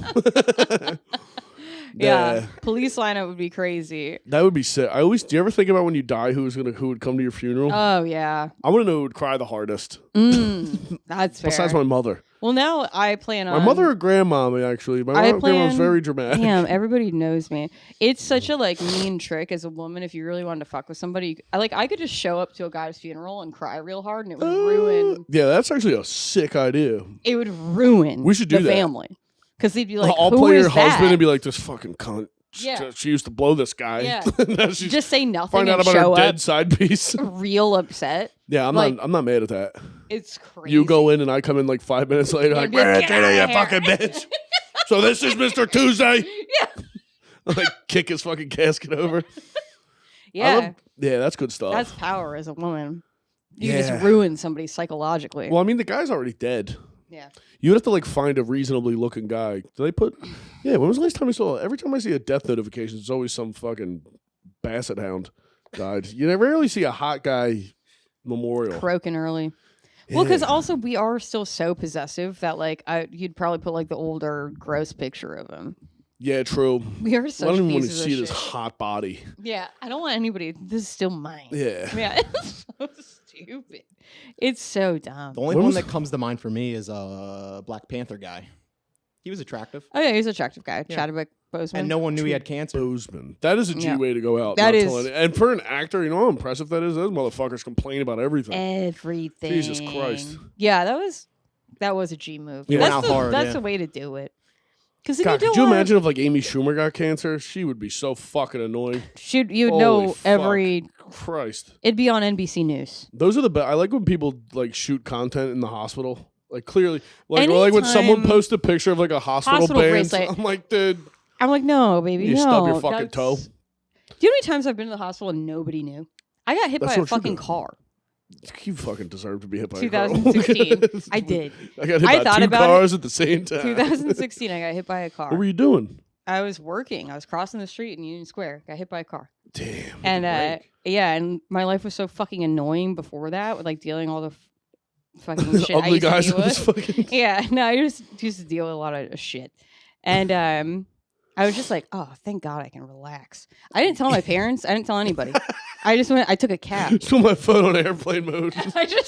Yeah, police lineup would be crazy. That would be sick. Do you ever think about when you die who would come to your funeral? Oh yeah, I want to know who would cry the hardest. that's fair. Besides my mother. Well, now I plan on My mother or grandmommy, actually. My grandma was plan- very dramatic. Damn, everybody knows me. It's such a like mean trick as a woman. If you really wanted to fuck with somebody, I could just show up to a guy's funeral and cry real hard, and it would ruin. Yeah, that's actually a sick idea. It would ruin. We should do the that. family because they'd be like, I'll "Who play is your that?" husband and be like, this fucking cunt. Yeah. She used to blow this guy. Yeah. Now she's Just say nothing find out and about her show dead up side piece. real upset. Yeah, I'm Like- not mad at that. It's crazy. You go in and I come in like 5 minutes later, like, be like, "Man, "Get Tina, outta you here." fucking bitch. So this is Mr. Tuesday. Yeah. like kick his fucking casket over. Yeah. Yeah, that's good stuff. That's power as a woman. You can Yeah. just ruin somebody psychologically. Well, I mean, the guy's already dead. Yeah. You'd have to like find a reasonably looking guy. Do they put? Yeah. When was the last time I saw? Every time I see a death notification, it's always some fucking basset hound died. You rarely see a hot guy memorial. Croaking early. Well, because also we are still so possessive that like you'd probably put like the older gross picture of him. Yeah, true. We are I such don't even want to pieces of see this shit. hot body. Yeah, I don't want anybody. This is still mine. Yeah. Yeah, it's so stupid. It's so dumb. The only What one was- that comes to mind for me is Black Panther guy. He was attractive, Oh yeah, he's an attractive guy. Yeah. Chadwick Boseman. and no one knew he had cancer. Boseman. That is a G Yeah. way to go out. That not is- telling it. And for an actor, you know how impressive that is? Those motherfuckers complain about everything. Everything. Jesus Christ. Yeah, that was a G move. Yeah. Went That's out the, hard, that's yeah. the way to do it. Because then God, you could don't you wanna- imagine if like Amy Schumer got cancer? She would be so fucking annoying. you'd Holy know fuck. every. Christ. It'd be on NBC News. Those are the best. I like when people like shoot content in the hospital. Like clearly, like or like when someone Anytime- posts a picture of like a hospital Hospital band. bracelet. I'm like, dude, I'm like, no, baby, you no. stub your fucking that's- toe. Do you know how many times I've been to the hospital and nobody knew? I got hit That's by a what you fucking do. car. You fucking deserve to be hit by a car. 2016. I did. I got hit I by thought two about it. cars at the same time. 2016, I got hit by a car. What were you doing? I was working. I was crossing the street in Union Square. Got hit by a car. Damn. And yeah, and my life was so fucking annoying before that with like dealing all the fucking shit I ugly used to guys deal in this with. fucking. Yeah, no, I just used to deal with a lot of shit. And I was just like, oh, thank God I can relax. I didn't tell my parents. I didn't tell anybody. I just went. I took a cab. Put my phone on airplane mode.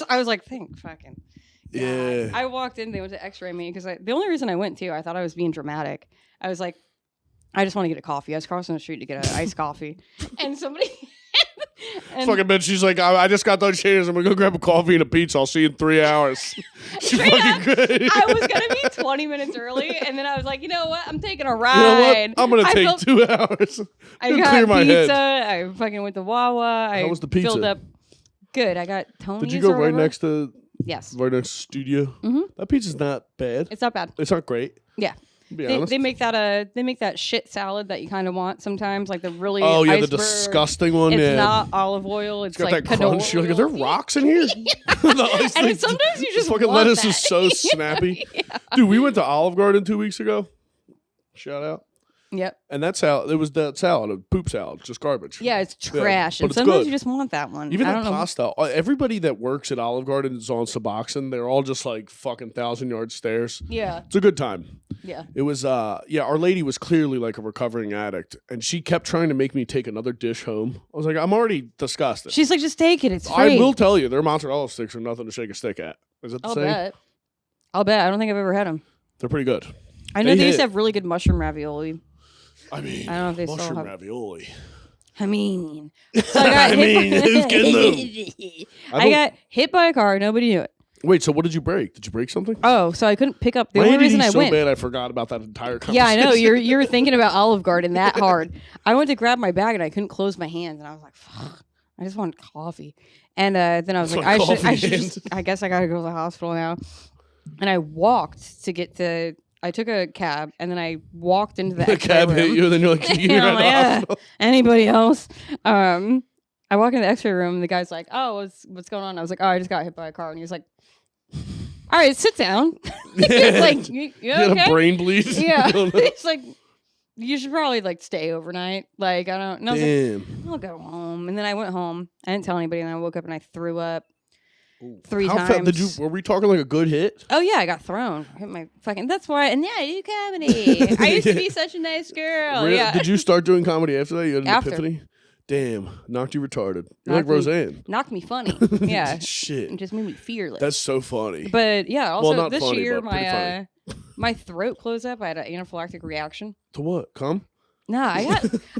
I was like, thank fucking. God. Yeah. I walked in. They went to X-ray me because the only reason I went too, I thought I was being dramatic. I was like, I just want to get a coffee. I was crossing the street to get an iced coffee, and somebody. and Fucking bitch, she's like, I just got done shaving. I'm gonna go grab a coffee and a pizza. I'll see you in 3 hours. She Straight fucking up, great. I was gonna be 20 minutes early, and then I was like, you know what? I'm taking a You know what? ride. I'm gonna I take felt- 2 hours. I Gonna got clear my pizza. head. I fucking went to Wawa. I was the pizza? filled up. Good. I got Tony's. Did you go or right whatever. next to Yes, right next to studio? Mhm. That pizza's not bad. it's not bad. It's not great. Yeah. To be honest. They make that shit salad that you kind of want sometimes, like the really Oh yeah, the iceberg. disgusting one. It's yeah. not olive oil. It's It's got like that crunch. You're like, are there canola oil. rocks in here? The ice And thing- sometimes you just fucking want lettuce that. is so snappy. Yeah. Dude, we went to Olive Garden 2 weeks ago. Shout out. Yep. And that salad, it was that salad, a poop salad, just garbage. Yeah, it's Yeah, trash. but and it's sometimes good. you just want that one. Even I the don't know. pasta. Everybody that works at Olive Garden is on Suboxone. They're all just like fucking 1,000-yard stairs. Yeah. It's a good time. Yeah. It was, our lady was clearly like a recovering addict, and she kept trying to make me take another dish home. I was like, I'm already disgusted. She's like, just take it. It's I free. will tell you, their mozzarella sticks are nothing to shake a stick at. Is that the I'll same? bet. I'll bet. I don't think I've ever had them. They're pretty good. I know They they used hit. to have really good mushroom ravioli. I mean, I don't know if they still mushroom have- ravioli. I mean, so I got I mean, who's getting hit. I I don't- got hit by a car. Nobody knew it. Wait, so what did you break? Did you break something? Oh, so I couldn't pick up. The My only ADD reason I so went. bad I forgot about that entire conversation. Yeah, I know. You're thinking about Olive Garden that hard. I went to grab my bag and I couldn't close my hands, and I was like, "Fuck, I just want coffee." And then I was Just like, want I coffee should. hands. I guess I gotta go to the hospital now. And I walked to get to. I took a cab and then I walked into the The X-ray cab room. hit you, and then you're like, you're I'm at the like, hospital. Anybody else? I walk into the X-ray room. And the guy's like, "Oh, what's going on?" I was like, "Oh, I just got hit by a car." And he was like, "All right, sit down." He's like, "You You had okay?" a brain bleed. Yeah. I don't know. It's like, you should probably like stay overnight. Like, I don't know. I was like, Damn. I'll go home. And then I went home. I didn't tell anybody. And I woke up and I threw up Ooh. 3 How times. did you? Were we talking like a good hit? Oh, yeah. I got thrown. I hit my fucking. That's why. And yeah, I do comedy. I used to be such a nice girl. Really? Yeah. Did you start doing comedy after that? You had an After. epiphany? Damn. Knocked you retarded. You're Knocked like me- Roseanne. Knocked me funny. Yeah. It Shit. just made me fearless. That's so funny. But yeah, also not this funny, year, but pretty my my throat closed up. I had an anaphylactic reaction. To what? Come? Nah, I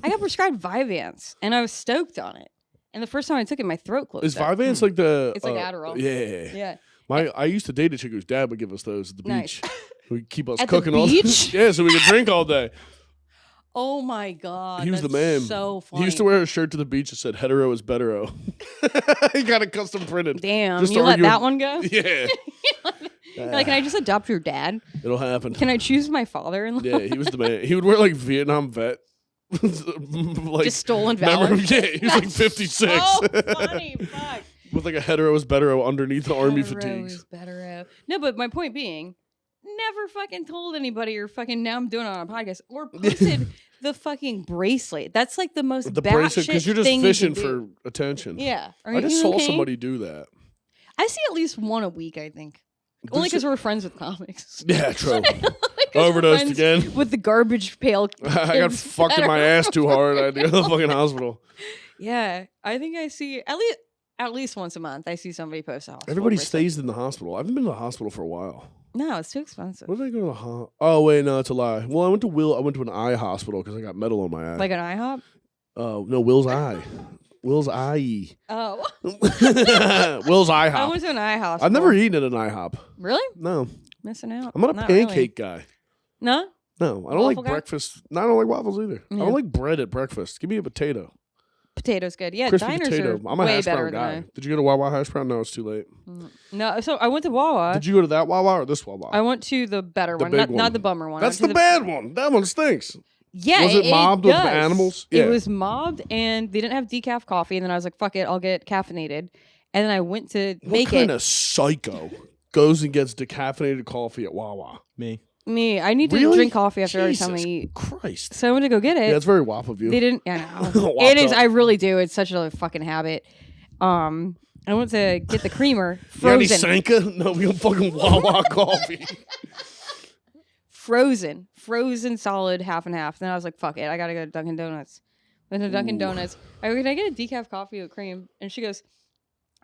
got prescribed Vyvanse, and I was stoked on it. And the first time I took it, my throat closed. Is up. Vyvanse like the? It's like Adderall. Yeah. Yeah. I used to date a chick whose dad would give us those at the Nice. beach. We'd keep us At the cooking all beach? Yeah, so we could drink all day. Oh my god, He was the that's man. So funny. He used to wear a shirt to the beach that said "hetero is bettero." He got it custom printed. Damn, Just you to let argue- that one go? Yeah, You're like, can I just adopt your dad? it'll happen. Can I choose my father-in-law? Yeah, he was the man. He would wear like Vietnam vet like Just stolen valor. Yeah, he was like 56. Oh, funny. Fuck. With like a hetero is better underneath the army Hetero fatigues. is better. No, but my point being, never fucking told anybody or fucking now I'm doing it on a podcast or posted the fucking bracelet. That's like the most The bracelet, because you're just thing fishing you can for attention. do. Yeah. I just saw somebody do that. I see at least one a week, I think. Only because we're friends with comics. Yeah, true. We're Overdosed friends again. with the garbage pail. I got kids fucked in that my are- ass too hard. I had to go to the fucking hospital. Yeah, I think I see at least once a month. I see somebody post a hospital. Everybody bracelet. stays in the hospital. I haven't been to the hospital for a while. No, it's too expensive. What did I go to the hospital? Oh wait, no, it's a lie. Well, I went to an eye hospital because I got metal on my eye. Like an IHOP? No, Will's eye. Will's eye. Oh. Will's I IHOP. went to an IHOP. I've never eaten at an IHOP. Really? No, Missing out. I'm not a pancake guy. No? No, I don't like Waffle guy? breakfast. No, I don't like waffles either. I Yeah. don't like bread at breakfast. Give me a potato. Potato's good. Yeah, Crispy diners potato. are I'm a way hash better brown guy. than Did you go to Wawa hash brown? No, it's too late. No, so I went to Wawa. Did you go to that Wawa or this Wawa? I went to the better The one, big not one. the bummer one. I That's went the to bad one. That one stinks. Yeah, Was it mobbed with does. animals? It Yeah. was mobbed, and they didn't have decaf coffee. And then I was like, "Fuck it, I'll get caffeinated." And then I went to What make kind it. of psycho goes and gets decaffeinated coffee at Wawa? Me. Me, I need to Really? drink coffee after every time I Jesus eat. Christ. So I went to go get it. Yeah, it's very WAP of you. They didn't. I know. Whopped It is. up. I really do. It's such a fucking habit. I went to get the creamer You got any frozen. Sanka? No, we got fucking Wawa coffee. Frozen solid half and half. Then I was like, fuck it, I gotta go to Dunkin' Donuts. Went to Dunkin' Ooh. Donuts. I go, can I get a decaf coffee with cream? And she goes,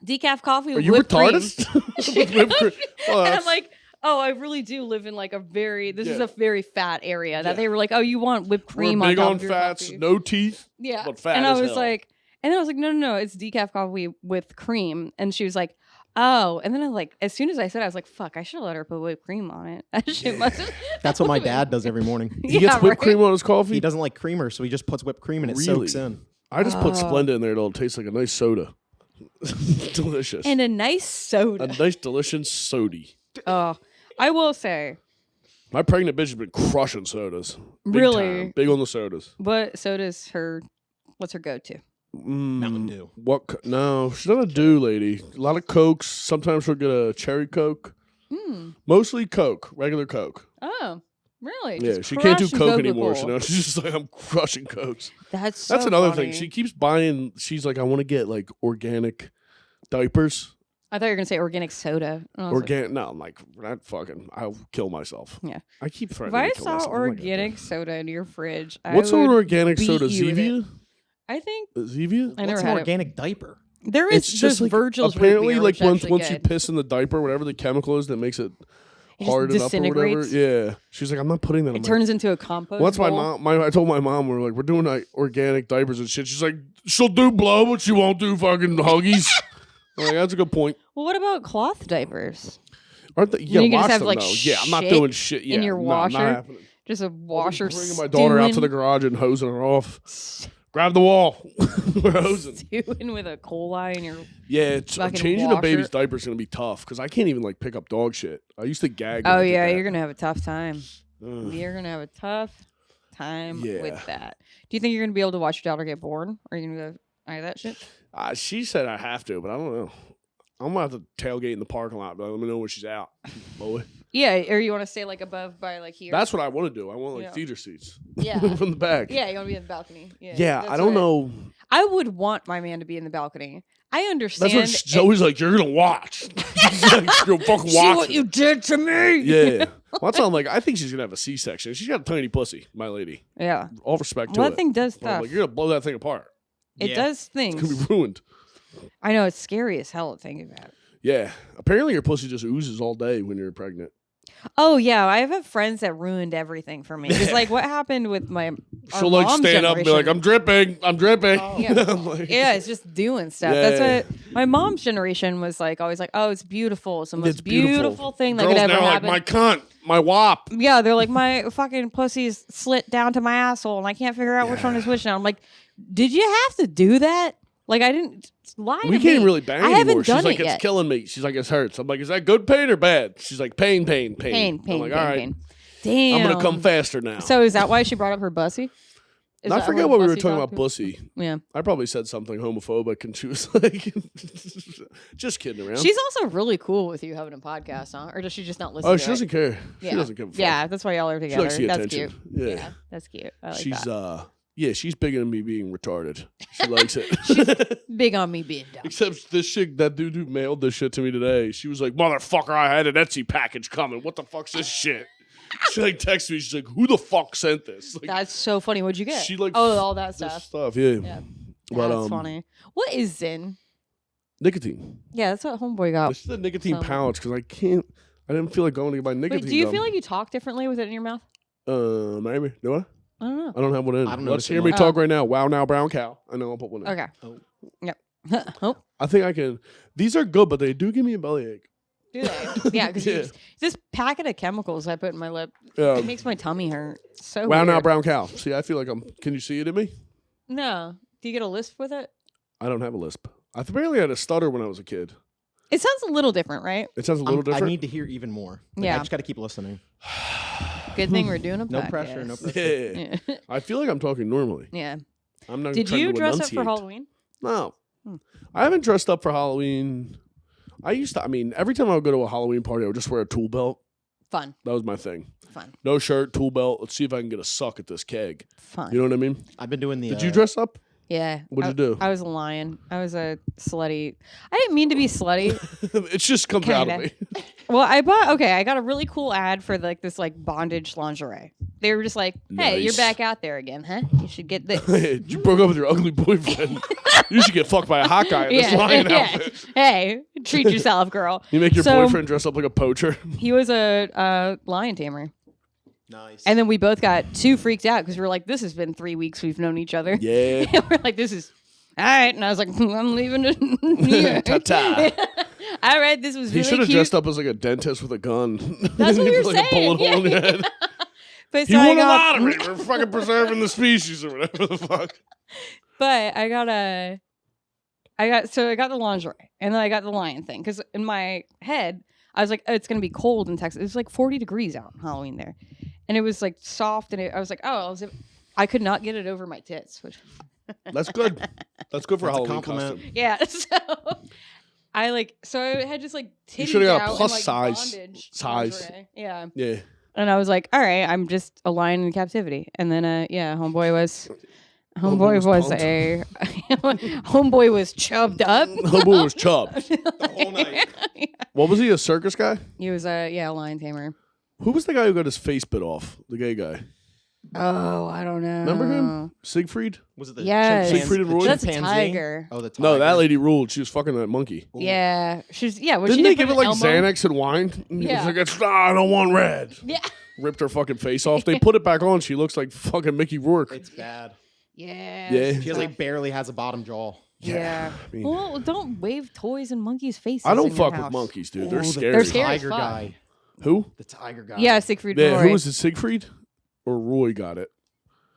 decaf coffee Are with you whipped cream. retarded? With whipped cream. Oh, And that's- I'm like, oh, I really do live in like a very, this is Yeah. a very fat area. That Yeah. they were like, oh, you want whipped We're cream big on top on of your fats, coffee. no teeth. Yeah. but fat and I as was hell. like, and then I was like, no, it's decaf coffee with cream. And she was like, oh. And then I was like, as soon as I said it, I was like, fuck, I should have let her put whipped cream on it. That shit must have. That's what my dad does every morning. He gets whipped right. cream on his coffee? He doesn't like creamer, so he just puts whipped cream and it Really? soaks in. I just put Oh. Splenda in there. It'll taste like a nice soda. Delicious. And a nice soda. A nice, delicious sody. Oh, I will say, My pregnant bitch has been crushing sodas. Big Really? time. Big on the sodas. what soda's her? What's her go-to? Mountain Dew. No, she's not a dew lady. A lot of Cokes. Sometimes she'll get a cherry Coke. Mostly Coke, regular Coke. Oh, really? Yeah, Just she can't do crushing Coke anymore. Coca-Cola. She's just like, I'm crushing Cokes. That's That's so another funny. thing. She keeps buying. She's like, I want to get like organic diapers. I thought you were gonna say organic soda. And I was like, Organic? No, I'm like, that fucking. I'll kill myself. Yeah. I keep if threatening. I to kill saw myself. I'm like, organic soda in your fridge, What's I an would organic beat soda? you with it. Zevia? I think Zevia? I never What's an had it. organic diaper? There is It's just like Virgil's root apparently beer, like which once actually once you good. piss in the diaper, whatever the chemical is that makes it It just harden up or whatever. disintegrates. Yeah, she's like, I'm not putting that. It on turns into a compost. What's my bowl. mom? I told my mom we're doing like organic diapers and shit. She's like, she'll do blow, but she won't do fucking huggies. I'm like, that's a good point. Well, what about cloth diapers? Aren't they? You Yeah, can just wash have, them like, though. Yeah, I'm not shit doing shit. Yeah, in your no, washer? Not happening. Just a washer. Bringing my daughter out to the garage and hosing her off. Grab the wall. We're hosing. Stewing with a coli in your. Yeah, Fucking changing a baby's washer. diaper is gonna be tough because I can't even like pick up dog shit. I used to gag. when Oh I did yeah, that. you're gonna have a tough time. Ugh. You're gonna have a tough time Yeah. with that. Do you think you're gonna be able to watch your daughter get bored? Or are you gonna go any of that shit? She said I have to, but I don't know. I'm gonna have to tailgate in the parking lot, but let me know when she's out, boy. Yeah, or you want to stay like above by like here? That's what I want to do. I want like Yeah. theater seats. Yeah. From the back. Yeah, you want to be in the balcony. Yeah, Yeah, that's I don't what- know. I would want my man to be in the balcony. I understand. That's what Zoe's like. You're gonna watch. You'll fucking See watch. what it." you did to me. Yeah. Well, that's all I'm like. I think she's gonna have a C-section. She's got a tiny pussy, my lady. Yeah. All respect to Well, it. that thing does But I'm stuff. like, you're gonna blow that thing apart. It Yeah. does It's gonna things. be ruined. I know it's scary as hell to think about. Yeah. Apparently, your pussy just oozes all day when you're pregnant. Oh yeah, I have friends that ruined everything for me. It's like what happened with my. our She'll like mom's stand up and be like, generation. "I'm dripping. I'm dripping." Yeah. I'm like, Yeah, it's just doing stuff. Yeah. That's what my mom's generation was like. Always like, oh, it's beautiful. It's the most It's beautiful. beautiful thing that Girls could ever now happen. like my cunt, my wop. Yeah, they're like, my fucking pussy's slit down to my asshole, and I can't figure out which one is which now. I'm like, did you have to do that? Like, I didn't lie to We me. can't even really bang I haven't anymore. She's done like, it it's yet. killing me. She's like, it hurts. I'm like, is that good pain or bad? She's like, pain. Pain, I'm like, pain, all right, pain. Damn. I'm gonna come faster now. So is that why she brought up her bussy? Is I that forget what what we were Bussy talking talked about, to? Bussy. Yeah. I probably said something homophobic, and she was like, just kidding around. She's also really cool with you having a podcast, huh? Or does she just not listen Oh, to she it? doesn't care. She Yeah. doesn't give a fuck. Yeah, that's why y'all are She together. likes the That's attention. cute. Yeah. That's cute. I like She's that. yeah, she's big on me being retarded. She likes it. Big on me being dumb. Except this shit, that dude who mailed this shit to me today, she was like, "Motherfucker, I had an Etsy package coming. What the fuck's this shit?" She like texted me. She's like, "Who the fuck sent this?" Like, That's so funny. What'd you get? she like all that this stuff. Yeah. Yeah. But That's funny. What is Zyn? nicotine. Yeah, that's what homeboy got. This is a nicotine So- pouch because I didn't feel like going to get my nicotine. Wait, do you gum. feel like you talk differently with it in your mouth? Maybe. Do I? I don't know. I don't have one in. I don't Let's notice it hear me much. talk right now. Wow, now brown cow. I know I'll put one in. Okay. Oh. Yep. Oh, I think I can. These are good, but they do give me a bellyache. do they? Yeah, because Yeah. this packet of chemicals I put in my lip, Yeah. it makes my tummy hurt. So Wow, now weird. brown cow. See, I feel like I'm. Can you see it in me? No. Do you get a lisp with it? I don't have a lisp. I barely had a stutter when I was a kid. It sounds a little different, right? It sounds a little different. I need to hear even more. Like, Yeah. I just got to keep listening. Good thing we're doing a No podcast. pressure. No pressure. Yeah. Yeah. I feel like I'm talking normally. Yeah. I'm not. Did trying you to dress up for enunciate. Halloween? No, Hmm. I haven't dressed up for Halloween. I used to. I mean, every time I would go to a Halloween party, I would just wear a tool belt. Fun. That was my thing. Fun. No shirt, tool belt. Let's see if I can get a suck at this keg. Fun. You know what I mean? I've been doing the. Did you dress up? Yeah. What'd you do? I was a lion. I was a slutty. I didn't mean to be slutty. It just comes out of Kinda. me. Well, I got a really cool ad for like this like bondage lingerie. They were just like, "Hey, you're Nice. back out there again, huh? You should get this." You broke up with your ugly boyfriend. You should get fucked by a hot guy in this lion outfit. Hey, treat yourself, girl. You make your So- boyfriend dress up like a poacher. He was a lion tamer. Nice. And then we both got too freaked out because we were like, this has been 3 weeks we've known each other. Yeah. And we're like, this is all right. And I was like, I'm leaving it here. Ta-ta. All right, this was He really should have cute. dressed up as like a dentist with a gun. That's what we were like saying. A bullet hole in your Yeah. head. But You so I won a got, lottery. We're fucking preserving the species or whatever the fuck. but I got the lingerie and then I got the lion thing because in my head I was like, oh, it's gonna be cold in Texas. It was like 40 degrees out on Halloween there, and it was like soft, and I was like, oh, I could not get it over my tits, which That's good. That's good for That's a Halloween compliment. costume. yeah. So I had just like titties You shoulda got a out plus and, like, size bondage size. lingerie. Yeah. Yeah. And I was like, all right, I'm just a lion in captivity. And then, homeboy was Homeboy was homeboy was chubbed up. Hobo was chubbed. The whole night. What was he, a circus guy? He was a lion tamer. Who was the guy who got his face bit off? The gay guy. Oh, I don't know. Remember him? Siegfried? Was it the Yes. Siegfried and Roy? That's a chimpanzee? tiger. Oh, the tiger. No, that lady ruled. She was fucking that monkey. Ooh. Yeah, she's Was Didn't she they put give it an like elbow? Xanax and wine? And he Yeah. was like, I don't want red. Yeah. Ripped her fucking face off. They put it back on. She looks like fucking Mickey Rourke. It's bad. Yeah. Yeah. She has like barely has a bottom jaw. Yeah. I mean, Well, don't wave toys in monkeys' faces. I don't in your fuck with house. monkeys, dude. Oh, They're the scary. They're scary. Tiger as fuck. guy. Who? The tiger guy. Yeah, Siegfried Yeah, and who Roy. was it? Siegfried? Or Roy got it?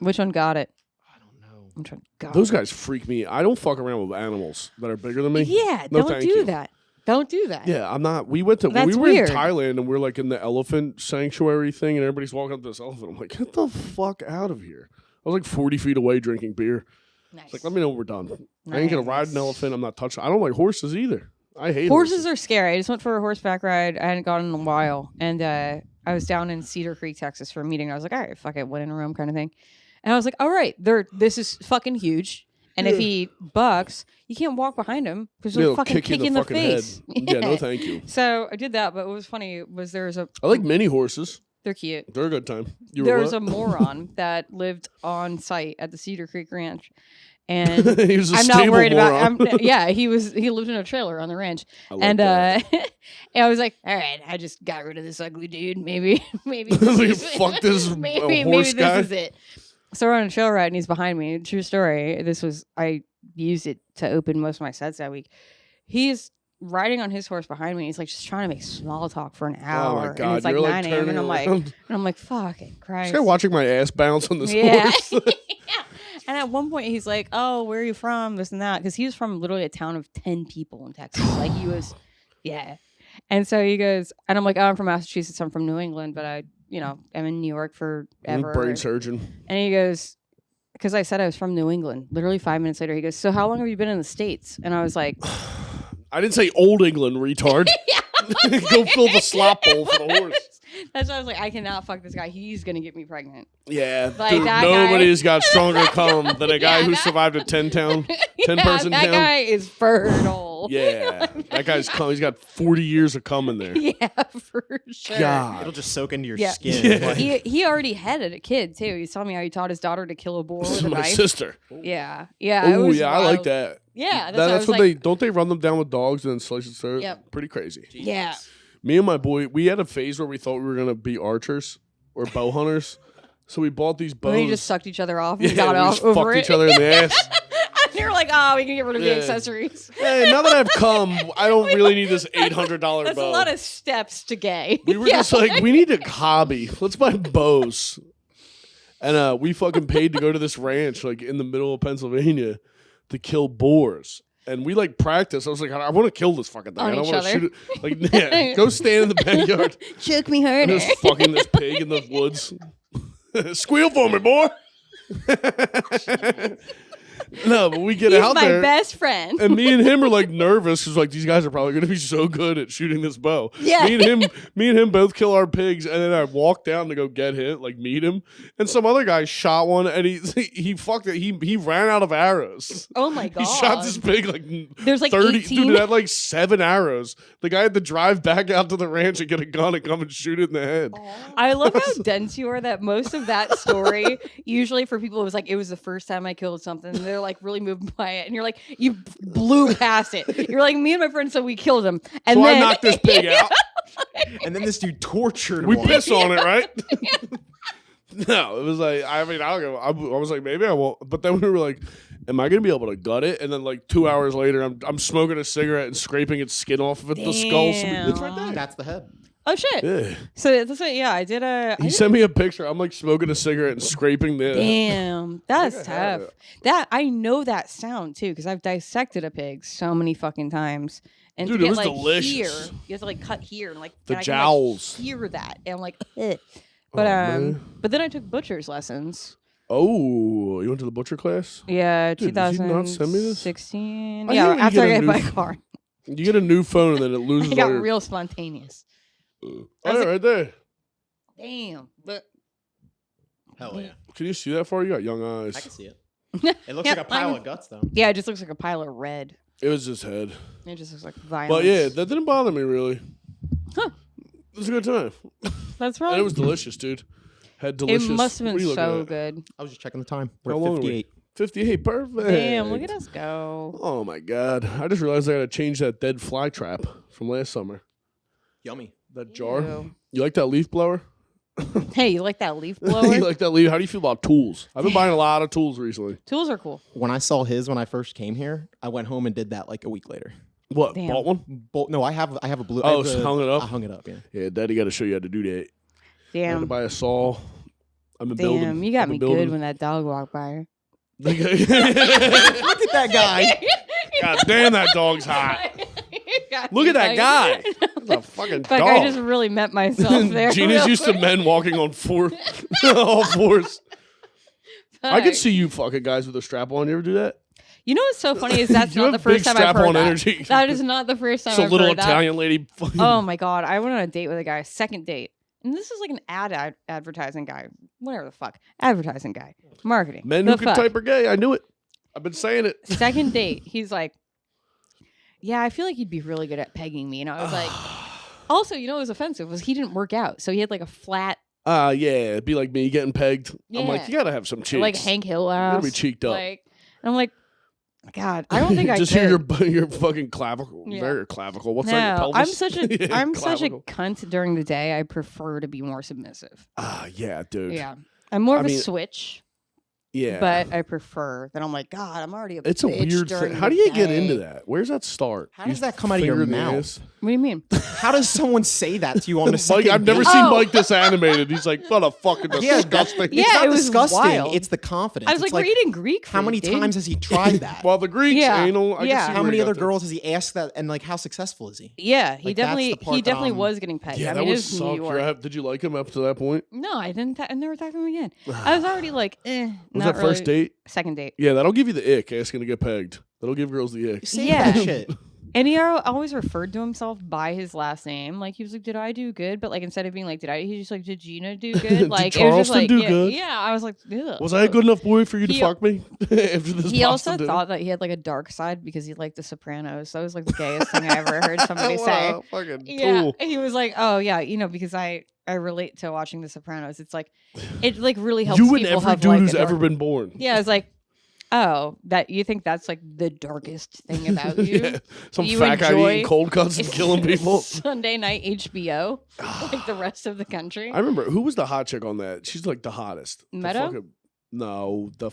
Which one got it? I don't know. I'm trying. God. Those guys freak me. I don't fuck around with animals that are bigger than me. Yeah, No, don't thank do you. that. Don't do that. Yeah, I'm not. We went to when That's we were weird. in Thailand and we're like in the elephant sanctuary thing, and everybody's walking up to this elephant. I'm like, get the fuck out of here! I was like 40 feet away drinking beer. Nice. It's like, let me know when we're done. I ain't gonna ride an elephant. I'm not touching. I don't like horses either. I hate Horses are scary. I just went for a horseback ride. I hadn't gone in a while, and I was down in Cedar Creek, Texas, for a meeting. I was like, all right, fuck it, win in a room, kind of thing. And I was like, all right, this is fucking huge. And if he bucks, you can't walk behind him because he'll They'll fucking kick you kick in you the in the fucking face. head. Yeah, no, thank you. So I did that, but what was funny was there was a. I like mini horses. They're cute. They're a good time. You There were was a what? moron that lived on site at the Cedar Creek Ranch, and He was a I'm not stable worried moron. about. Yeah, he lived in a trailer on the ranch, I like and that. and I was like, all right, I just got rid of this ugly dude. Maybe Like, this is, fuck this horse guy. this is it. So we're on a trail ride, and he's behind me. True story. I used it to open most of my sets that week. He's riding on his horse behind me. He's like just trying to make small talk for an hour. Oh my And god, it's like you're 9 like a.m. turning and I'm around. like, fucking Christ. This guy watching my ass bounce on this Yeah. horse. Yeah. And at one point he's like, oh, where are you from? This and that. Because he was from literally a town of 10 people in Texas. Like he was, yeah. And so he goes, and I'm like, oh, I'm from Massachusetts. I'm from New England, but I'm in New York forever. Brain surgeon. And he goes, because I said I was from New England. Literally 5 minutes later, he goes, "So how long have you been in the States?" And I was like, I didn't say Old England, retard. Go fill the slop bowl for the horse. That's why I was like, I cannot fuck this guy. He's gonna get me pregnant. Yeah, Like, dude, that nobody's got stronger cum than a guy who survived a 10-person That town. guy is fertile. Yeah, that guy's cum. He's got 40 years of cum in there. Yeah, for sure. God. It'll just soak into your Yeah. skin. Yeah. Like, He already had a kid too. He's telling me how he taught his daughter to kill a boar This with is a my knife. sister. Yeah, yeah. it Oh was yeah, I like wild. that. Yeah, That's what what they don't they run them down with dogs and then slice its throat. Yep. Pretty crazy. Yeah. Me and my boy, we had a phase where we thought we were gonna be archers or bow hunters, so we bought these bows. And we just sucked each other off and yeah, got we off just over fucked it. each other in the ass. And they were like, "Oh, we can get rid of the Yeah. accessories." Hey, now that I've come, I don't really need this $800 That's bow. a lot of steps to gay. We were just like, we need a hobby. Let's buy bows. And we fucking paid to go to this ranch, like in the middle of Pennsylvania, to kill boars. And we like practice. I was like, I want to kill this fucking thing. On I don't each want to other? shoot it. Like, yeah, go stand in the backyard. Choke me I'm harder. just fucking this pig in the woods. Squeal for me, boy. No, but we get He's out my there. best friend. And me and him are like nervous because like these guys are probably gonna be so good at shooting this bow. Yeah. Me and him both kill our pigs, and then I walk down to go get him, like meet him, and some other guy shot one, and he fucked it. He ran out of arrows. Oh my god. He shot this pig like There's like 30. 18. Dude, it had like 7 arrows. The guy had to drive back out to the ranch and get a gun and come and shoot it in the head. I love how dense you are that most of that story, usually for people, it was the first time I killed something. They're like really moved by it. And you're like, you blew past it. You're like, me and my friend said we killed him. And So then I knocked this pig out. and then this dude tortured We one. piss on it, right? No, it was like, I mean, I don't know. I was like, maybe I won't. But then we were like, am I going to be able to gut it? And then like 2 hours later, I'm smoking a cigarette and scraping its skin off of it, the skull. Damn. It's right there. That's the head. Oh shit. Yeah. So that's what, yeah, I did a. He sent me a picture. I'm like smoking a cigarette and scraping the. Damn, that's think I have tough. it. That I know that sound too because I've dissected a pig so many fucking times. And Dude, to it get was like delicious. here, you have to like cut here and like The and I jowls. Can, like, hear that and I'm like, Ugh. But man. but then I took butcher's lessons. Oh, you went to the butcher class? Yeah, Dude, did you not send me this? 2016. I hate Yeah, when you after I get a got my new- car, You get a new phone and then it loses I got all your. real spontaneous. Oh, yeah, right there. Damn, but Hell yeah. Can you see that far? You got young eyes. I can see it. It looks Yeah, like a pile I'm- of guts, though. yeah, it just looks like a pile of red. It was his head. It just looks like violence. But yeah, that didn't bother me really. Huh. It was a good time. That's And right. it was delicious, dude. Had delicious. It must have what are been you looking so at? good. I was just checking the time. We're How at long are we? 58. 58, perfect. Damn, look at us go. Oh my god! I just realized I gotta change that dead fly trap from last summer. Yummy. That jar. Ew. You like that leaf blower? Hey, you like that leaf blower? You like that leaf? How do you feel about tools? I've been buying a lot of tools recently. Tools are cool. When I saw his when I first came here, I went home and did that like a week later. What? Damn. Bought one? No, I have a blue. Oh, I have so the- hung it up? I hung it up. Yeah. Yeah, Daddy got to show you how to do that. I had to Damn. buy a saw. I've been building. Damn, you got I've me been building. good when that dog walked by. Look at that guy. God damn, that dog's hot. Look at that guy. That's a fucking Fuck, dog. I just really met myself there. Gina's real used to quick. men walking on all fours. I could Fuck. see you fucking guys with a strap on. You ever do that? You know what's so funny is that's You not have the first big time I've heard strap-on that. energy. That is not the first time It's a I've little heard Italian lady. Fucking, that. Oh my god, I went on a date with a guy, second date, and this is like an advertising guy, whatever the fuck, advertising guy, marketing. men the who can fuck. type are gay. I knew it. I've been saying it. Second date, he's like, yeah, I feel like you'd be really good at pegging me, and I was like, also, you know, what was offensive was he didn't work out, so he had like a flat, Yeah, it'd be like me getting pegged. I'm like, Yeah. you gotta have some cheeks. like Hank Hill You ass. gotta be cheeked up. Like, and I'm like, God, I don't think I just could. hear your fucking clavicle. Yeah. Very clavicle. What's that? Your No, pelvis? I'm such a Yeah, I'm such a clavicle. cunt during the day. I prefer to be more submissive. Yeah, dude. Yeah, I'm more of I a mean, switch, Yeah. but I prefer that. I'm like, God, I'm already a. It's a bitch weird during thing. How do the you get day." into that? Where's that start? How does You that come out of your finger in the mouth? ass? What do you mean? How does someone say that to you on the Mike, second I've never date? seen Oh. Mike this animated. He's like, what a fucking Yeah, disgusting. Yeah, it's not it was disgusting. wild. It's the confidence. I was It's like, we're eating Greek food. how many dude. times has he tried that? Well, the Greeks, Yeah, anal. I can yeah. see How where many he other got there. girls has he asked that? And like, how successful is he? Yeah, he Like, that's definitely the part he that definitely I'm- was getting pegged. Yeah, I that mean, it was was so. New York. Did you like him up to that point? No, I didn't. I never talked to him again. I was already like, What's Was not that first really- date? Second date. Yeah, that'll give you the ick asking to get pegged. That'll give girls the ick. Save Yeah. that shit. And he always referred to himself by his last name. Like, he was like, did I do good? But, like, instead of being like, he just like, did Gina do good? Did Like, it was just Charleston like, do yeah, good? yeah. I was like, ugh. Was I a good enough boy for you to He- fuck me after this? He also pasta dinner? thought that he had like a dark side because he liked The Sopranos. That was like the gayest thing I ever heard somebody What say. a fucking Yeah, tool. he was like, "Oh yeah, because I relate to watching The Sopranos. It's like it like really helps You and people every have dude like who's a ever dark- been born. Yeah, it's like, oh, that you think that's like the darkest thing about you? Yeah. Some You fat guy enjoy- eating cold cuts and killing people. Sunday night HBO, like the rest of the country. I remember who was the hot chick on that? She's like the hottest. The Meadow? fucking- no, the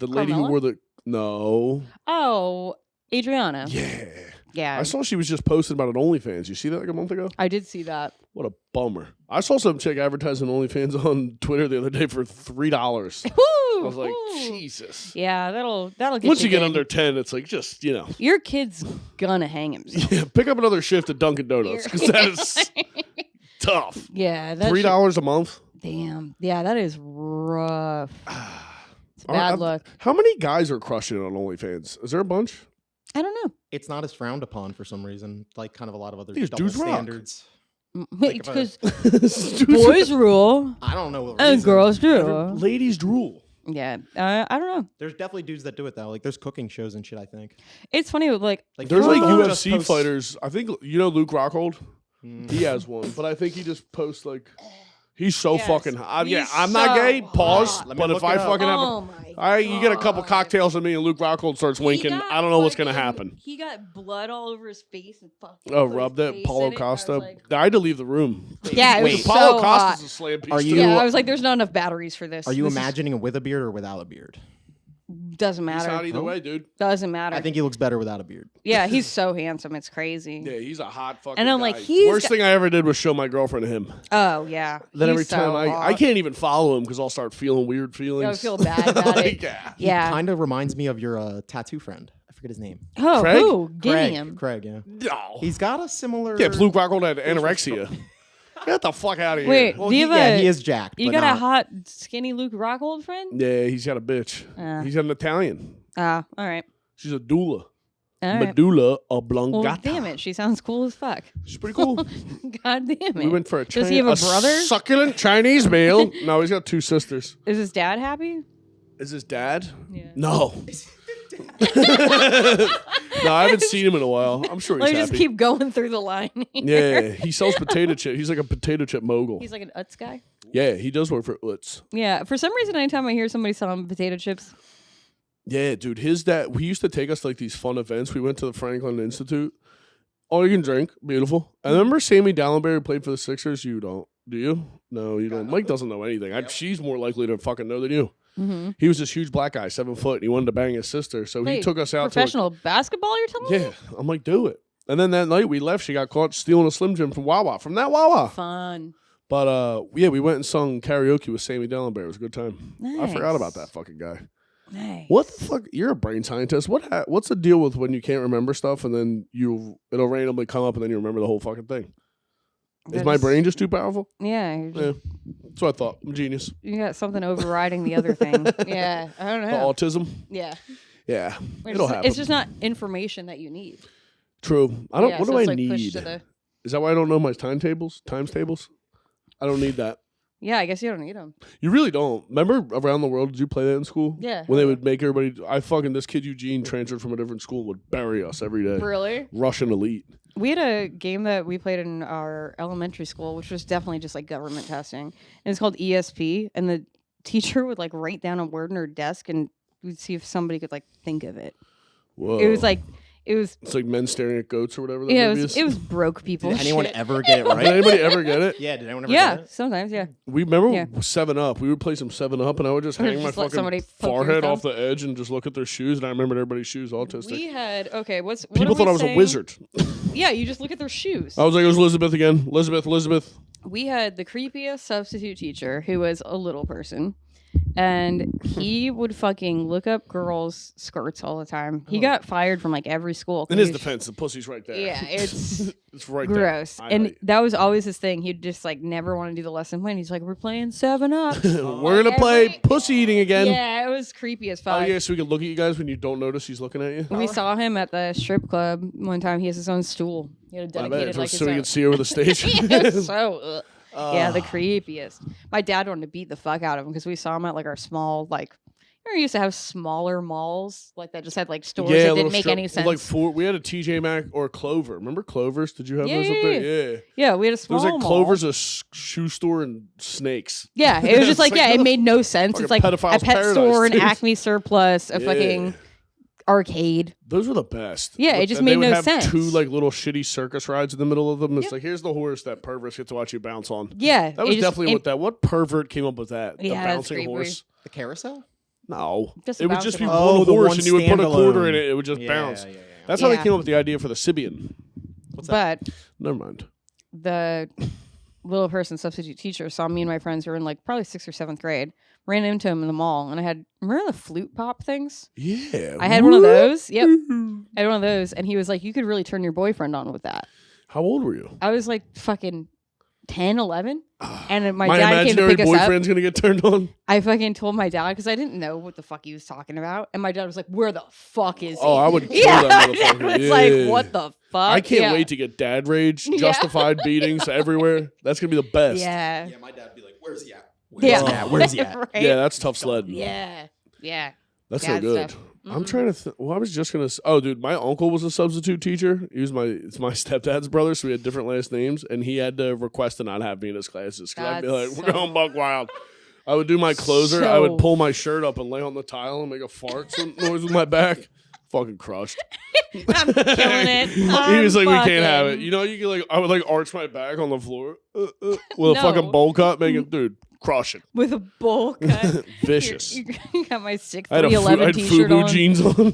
lady who Carmella? wore the no. Oh, Adriana. Yeah. Yeah, I saw she was just posting about an OnlyFans. You see that like a month ago? I did see that. What a bummer. I saw some chick advertising OnlyFans on Twitter the other day for $3. I Woo! was like, Woo. Jesus. Yeah, that'll get Once you get good. under 10, it's like just, Your kid's gonna hang himself. yeah, pick up another shift at Dunkin' Donuts because that is tough. Yeah, that's $3 a month. Damn. Yeah, that is rough. It's All right, bad luck. How many guys are crushing it on OnlyFans? Is there a bunch? I don't know. It's not as frowned upon for some reason, like kind of a lot of other These double dudes rock. standards. It's if because boys rule I don't know. The and reason. girls do. Ladies drool. Yeah, I don't know. There's definitely dudes that do it though. Like there's cooking shows and shit. I think. It's funny with like There's like people just UFC post- fighters. I think you know Luke Rockhold. Mm. He has one, but I think he just posts like he's so Yes, fucking hot. Yeah, he's I'm not so gay. Pause. hot. Let me But if look I it up. fucking have, oh my. you get a couple God. cocktails in me and Luke Rockhold starts winking. I don't know what's gonna happen. He got blood all over his face and fucking. Oh, put rub his that face Paulo in it. I was Costa. like- I had to leave the room. Yeah, it was Wait. so Paulo hot. Costa's a slam piece. Are too. you- Yeah, I was like, "There's not enough batteries for this." Are you This is- imagining him with a beard or without a beard? Doesn't He's hot matter. either Oh. way, dude. Doesn't matter. I think he looks better without a beard. Yeah, he's so handsome. It's crazy. Yeah, he's a hot fucking. And I'm guy. like, he's worst got- thing I ever did was show my girlfriend him. Oh yeah. Then every He's so time I hot. can't even follow him because I'll start feeling weird feelings. I feel bad about Like, it. yeah. Yeah. Kind of reminds me of your tattoo friend. I forget his name. Oh, Craig? who? Gideon. Craig. Yeah. No. He's got a similar. Yeah, Luke Rockhold had anorexia. Get the fuck out of here. Wait, Well, do you have yeah, a- he is jacked. You but got a not- hot, skinny Luke Rockhold friend? Yeah, he's got a bitch. He's got an Italian. Ah, all right. She's a doula. All right. Medulla oblongata. Well, damn it. She sounds cool as fuck. She's pretty cool. God damn it. We went for a Does he have a brother? succulent Chinese meal. No, he's got two sisters. Is his dad happy? Is his dad? Yeah. No. No, I haven't seen him in a while. I'm sure he's Let me happy. just keep going through the line. Yeah, he sells potato chip. He's like a potato chip mogul. He's like an Utz guy. Yeah, he does work for Utz. Yeah. For some reason, anytime I hear somebody selling potato chips, Yeah, dude, his dad. He used to take us to like these fun events. We went to the Franklin Institute. All you can drink, beautiful. And remember Sammy Dallenberry played for the Sixers? You don't, do you? No, you don't. Mike doesn't know anything. She's more likely to fucking know than you. mm-hmm. He was this huge black guy, 7 foot, and he wanted to bang his sister. So he Wait, took us out professional basketball, you're telling to. me? Yeah, I'm like, do it. And then that night we left. She got caught stealing a Slim Jim from Wawa. From that Wawa. Fun. But yeah, we went and sung karaoke with Sammy Dallenberry. It was a good time. I forgot about Nice. that fucking guy. Nice. What the fuck? You're a brain scientist. What's the deal with when you can't remember stuff and then it'll randomly come up and then you remember the whole fucking thing? Is my brain just too powerful? Yeah. You're just- Yeah. That's what I thought. I'm a genius. You got something overriding the other thing. Yeah. I don't The know. autism. Yeah. Yeah. It's It'll just- happen. It's just not information that you need. True. I don't. Yeah, what so do I it's like pushed need? to the- Is that why I don't know my times tables? I don't need that. Yeah, I guess you don't need them. You really don't. Remember Around the World? Did you play that in school? Yeah. When they would make everybody. This kid Eugene transferred from a different school would bury us every day. Really? Russian elite. We had a game that we played in our elementary school, which was definitely just like government testing. And it's called ESP. And the teacher would like write down a word in her desk and we'd see if somebody could like think of it. Whoa. It was like, It's like Men Staring at Goats or whatever. That yeah, movie is. it was broke people. Did anyone shit. ever get it Did right? anybody ever get it? Yeah. Did anyone ever Yeah, get it? sometimes, yeah. We remember Yeah. 7-Up. We would play some 7-Up, and I would just Or hang my just let fucking somebody poke your forehead thumb. off the edge and just look at their shoes. And I remembered everybody's shoes, autistic. We had, okay, what People are thought we I was saying? a wizard. Yeah, you just look at their shoes. I was like, it was Elizabeth again. Elizabeth. We had the creepiest substitute teacher who was a little person. and he would fucking look up girls' skirts all the time. He got fired from like every school. In his defense, the pussy's right there. Yeah, it's it's right gross. there. And that was always his thing. He'd just like never want to do the lesson plan. He's like, we're playing 7-Up. We're gonna play pussy eating again. Yeah, it was creepy as fuck. Oh yeah, so we can look at you guys when you don't notice he's looking at you. We saw him at the strip club one time. He has his own stool. He had a dedicated like so we could see over the stage. Yeah, the creepiest. My dad wanted to beat the fuck out of him because we saw him at like our small like. We used to have smaller malls like that just had like stores that didn't make any sense. Like we had a TJ Maxx or Clover. Remember Clovers? Did you have those up there? Yeah. Yeah, we had a small There was like mall. Clovers, a shoe store, and snakes. Yeah, it was just like, it made no sense. It's like a pet store, an Acme Surplus, a fucking arcade. Those were the best. Yeah, it just made no sense. They would have 2 like little shitty circus rides in the middle of them. It's like, here's the horse that perverts get to watch you bounce on. Yeah. That was definitely what pervert came up with that. Yeah, the bouncing horse. The carousel? No. Just it would just be the one the horse one and you would put a quarter in standalone. it. It would just bounce. Yeah. That's how they came up with the idea for the Sibian. What's that? But Never mind. the little person substitute teacher saw me and my friends who were in like probably 6th or 7th grade, ran into him in the mall, and I had, remember the flute pop things? Yeah. I had one of those. Yep. I had one of those, and he was like, you could really turn your boyfriend on with that. How old were you? I was like fucking 10, 11. And my My dad came to imaginary pick us up. boyfriend's going to get turned on? I fucking told my dad because I didn't know what the fuck he was talking about. And my dad was like, where the fuck is he? Oh, I would kill that motherfucker. It's like, what the fuck? I can't wait to get dad rage, justified beatings everywhere. That's going to be the best. Yeah. Yeah, my dad would be like, where's he at? Where's he at? Right? Yeah, that's tough sledding. Yeah. Yeah. That's Dad so good. stuff. I'm trying to well, I was just going to dude, my uncle was a substitute teacher. It's my stepdad's brother, so we had different last names, and he had to request to not have me in his classes. Because I'd be like, we're going buck wild. I would do my closer. I would pull my shirt up and lay on the tile and make a fart noise with my back. Fucking crushed. I'm killing it. He was like, we can't have it. You know, you can like, I would like arch my back on the floor with a fucking bowl cut, making dude. Crush it. With a bowl cut. Vicious. You got my 6'3" I had 11 t-shirt FUBU on. jeans on.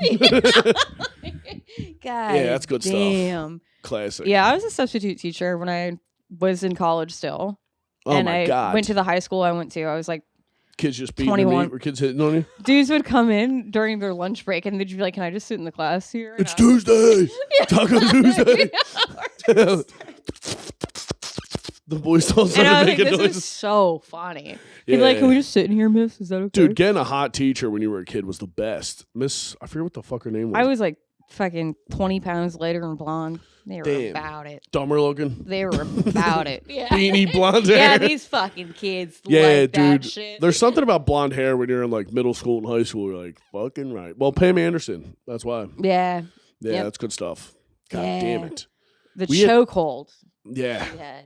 God, yeah, that's good damn. stuff. Classic. Yeah, I was a substitute teacher when I was in college still. Oh and my God. went to the high school I went to. I was like, kids just beating 21. you? Were kids hitting on you? dudes would come in during their lunch break and they'd be like, can I just sit in the class here? And It's Tuesday. Taco Tuesday. The boys all And I started was like, making this noises. is so funny. He'd be like, can we just sit in here, miss? Is that okay? Dude, getting a hot teacher when you were a kid was the best. Miss, I forget what the fuck her name was. I was like fucking 20 pounds lighter and blonde. They were Damn. about it. Dumber looking. They were about it. Yeah. Beanie blonde hair. Yeah, these fucking kids Yeah, like that dude. shit. There's something about blonde hair when you're in like middle school and high school. You're like, fucking right. Well, Pam Anderson. That's why. Yeah. Yeah, Yep. that's good stuff. God Yeah. damn it. The We had- chokehold. Yeah. Yeah.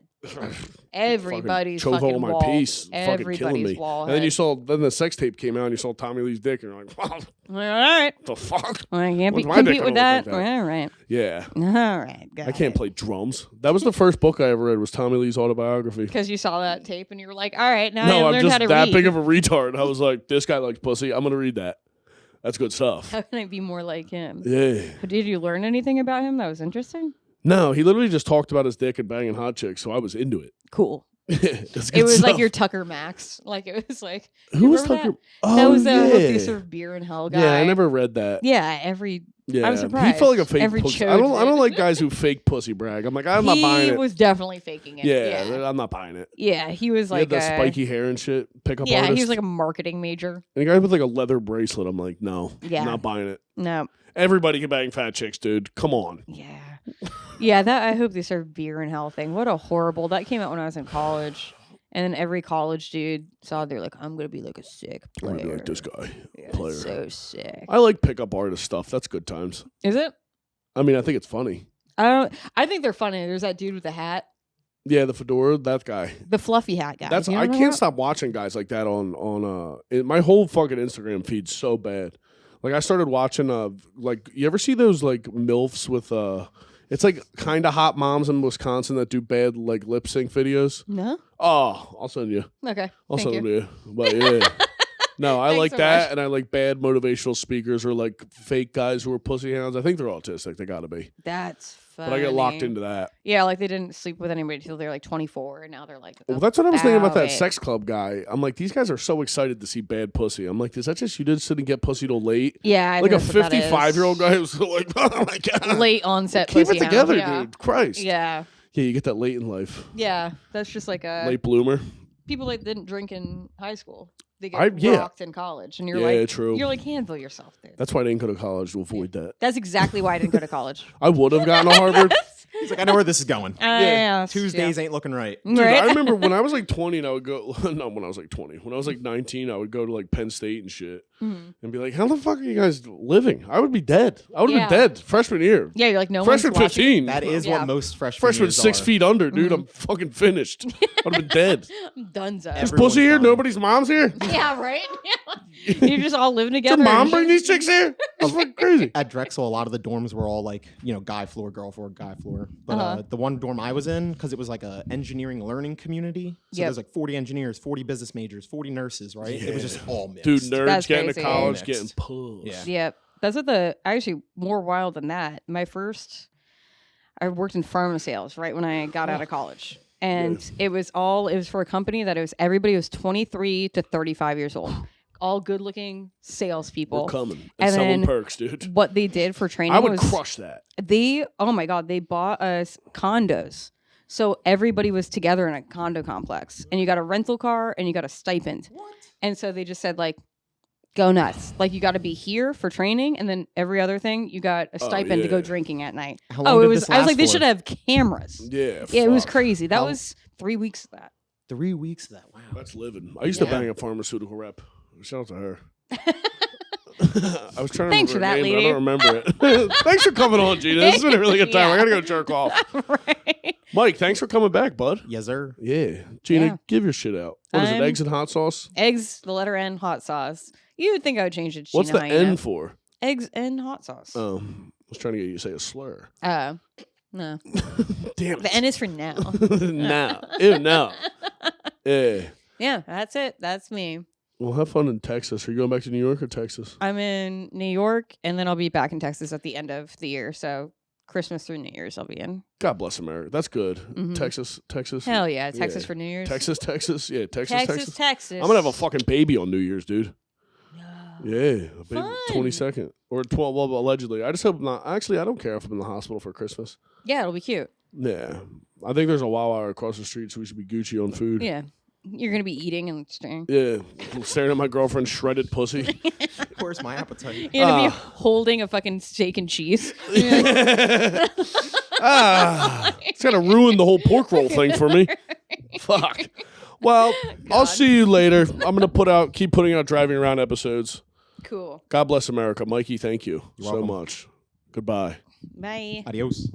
Everybody's choke fucking hold my wall. piece. Fucking killing me. Wall. And then the sex tape came out and you saw Tommy Lee's dick and you're like, wow, All right. what the fuck? I can't What's my dick compete with gonna that. look like that? All right. Yeah. All right. I can't play drums. That was the first book I ever read was Tommy Lee's autobiography. Because you saw that tape and you were like, all right, now I No, I'm learned how just to that read. big of a retard. I was like, this guy likes pussy. I'm going to read that. That's good stuff. How can I be more like him? Yeah. But did you learn anything about him that was interesting? No, he literally just talked about his dick and banging hot chicks, so I was into it. Cool. That's It good was like stuff. your Tucker Max. Like it was like Who was remember Tucker? that? Oh, That was yeah. Hope You Serve Beer in Hell guy. Yeah, I never read that. Yeah, every Yeah, I'm surprised. He felt like a fake Every pussy. chode I don't did. like guys who fake pussy brag. I'm like, I'm not buying he it. was definitely faking it. Yeah, I'm not buying it. Yeah, he was He like had that spiky hair and shit. Pickup yeah, artist. he was like a marketing major. and a guy with like a leather bracelet. I'm like, no, Yeah. not buying it. No. Everybody can bang fat chicks, dude. Come on. Yeah. Yeah, that I Hope They Serve Beer in Hell thing. What a horrible that came out when I was in college. And then every college dude saw they're like, I'm gonna be like a sick I'm gonna player. be like this guy. Yeah, player. so sick. I like pickup artist stuff. That's good times. Is it? I mean, I think it's funny. I think they're funny. There's that dude with the hat. Yeah, the fedora, that guy. The fluffy hat guy. That's You know I what I'm can't talking stop watching guys like that on my whole fucking Instagram feed's so bad. Like I started watching like you ever see those like MILFs with it's like kind of hot moms in Wisconsin that do bad like lip sync videos. about? No? Oh, I'll send you. Okay. I'll Thank send you. them to you. But yeah. No, I Thanks like so that, much. and I like bad motivational speakers or like fake guys who are pussy hounds. I think they're autistic. They gotta be. That's funny. But I get locked into that. Yeah, like they didn't sleep with anybody until they're like 24, and now they're like. Well, that's what I was thinking about that it. sex club guy. I'm like, these guys are so excited to see bad pussy. I'm like, is that just you didn't get pussy till late? Yeah, I Like a think that's what that is. 55-year-old guy who's like, oh my god, Late onset. keep pussy it together, hound. dude. Christ. Yeah. Yeah, you get that late in life. Yeah, that's just like a Late bloomer. people that didn't drink in high school. They I- get yeah. rocked in college, and you're Yeah, like, true. You're like, handle yourself, dude. That's why I didn't go to college, to avoid that. That's exactly why I didn't go to college. I would have gotten to Harvard. He's like, I know where this is going. Yeah, Tuesdays ain't looking right. Dude, right? I remember when I was like 20 and I would go, no, when I was like 20. When I was like 19, I would go to like Penn State and shit Mhm. and be like, how the fuck are you guys living? I would be dead. I would have Yeah. been dead freshman year. Yeah, you're like no Freshman one's watching. 15. That is Yeah. what most freshmen Freshman years 6 are. feet under, dude. Mm-hmm. I'm fucking finished. I'd have been dead. I'm donezo. Is Everyone's pussy here? done. Nobody's mom's here? Yeah, right. You're just all living Did together. your mom and bring shit. these chicks here? That's fucking crazy. At Drexel, a lot of the dorms were all like, guy floor, girl floor, guy floor. But Uh-huh. the one dorm I was in, because it was like a engineering learning community, so Yep. there's like 40 engineers, 40 business majors, 40 nurses, right? It was just all mixed. Dude, nerds That's getting to crazy. college, Mixed. getting pussed. Yeah. Yep. That's what actually more wild than that. I worked in pharma sales right when I got out of college. And it was for a company that everybody was 23 to 35 years old. All good looking salespeople. We're coming. And And selling then perks, dude. What they did for training I would was crush that. oh my God, they bought us condos. So everybody was together in a condo complex. And you got a rental car and you got a stipend. What? And so they just said like, go nuts. Like you got to be here for training, and then every other thing you got a stipend to go yeah. drinking at night. How long did this I was last like, they for? should have cameras. Yeah. Yeah, it was fuck. crazy. That How- was 3 weeks of that. 3 weeks of that. Wow. That's living. I used to Yeah. bang a pharmaceutical rep. Shout out to her. I was trying to Thanks remember for her that, name, but I lady. don't remember it. Thanks for coming on, Gina. This has been a really good time. Yeah. I gotta go jerk off. Right. Mike, thanks for coming back, bud. Yes, sir. Yeah. Gina, Yeah. give your shit out. What is it? I'm- Eggs and hot sauce? Eggs, the letter N, hot sauce. You would think I would change it to What's Gina the Hyena. N for? Eggs and hot sauce. I was trying to get you to say a slur. No. Damn The it. N is for now. No. Ew, no. Yeah. Yeah, that's it. That's me. Well, have fun in Texas. Are you going back to New York or Texas? I'm in New York, and then I'll be back in Texas at the end of the year. So Christmas through New Year's, I'll be in. God bless America. That's good. Mhm. Texas. Hell yeah, Texas Yeah. for New Year's. Texas. Yeah, Texas. Texas. I'm gonna have a fucking baby on New Year's, dude. No. Yeah, Fun. 22nd or 12. Well, allegedly. I just hope not. Actually, I don't care if I'm in the hospital for Christmas. Yeah, it'll be cute. Yeah, I think there's a Wawa across the street, so we should be Gucci on food. Yeah. You're gonna be eating and staring. Yeah, staring at my girlfriend's shredded pussy. Where's my appetite? You're gonna be Ah. holding a fucking steak and cheese. It's gonna ruin the whole pork roll thing for me. Fuck. Well, I'll see you later. I'm gonna keep putting out driving around episodes. Cool. God bless America, Mikey. Thank you You're so welcome. much. Goodbye. Bye. Adios.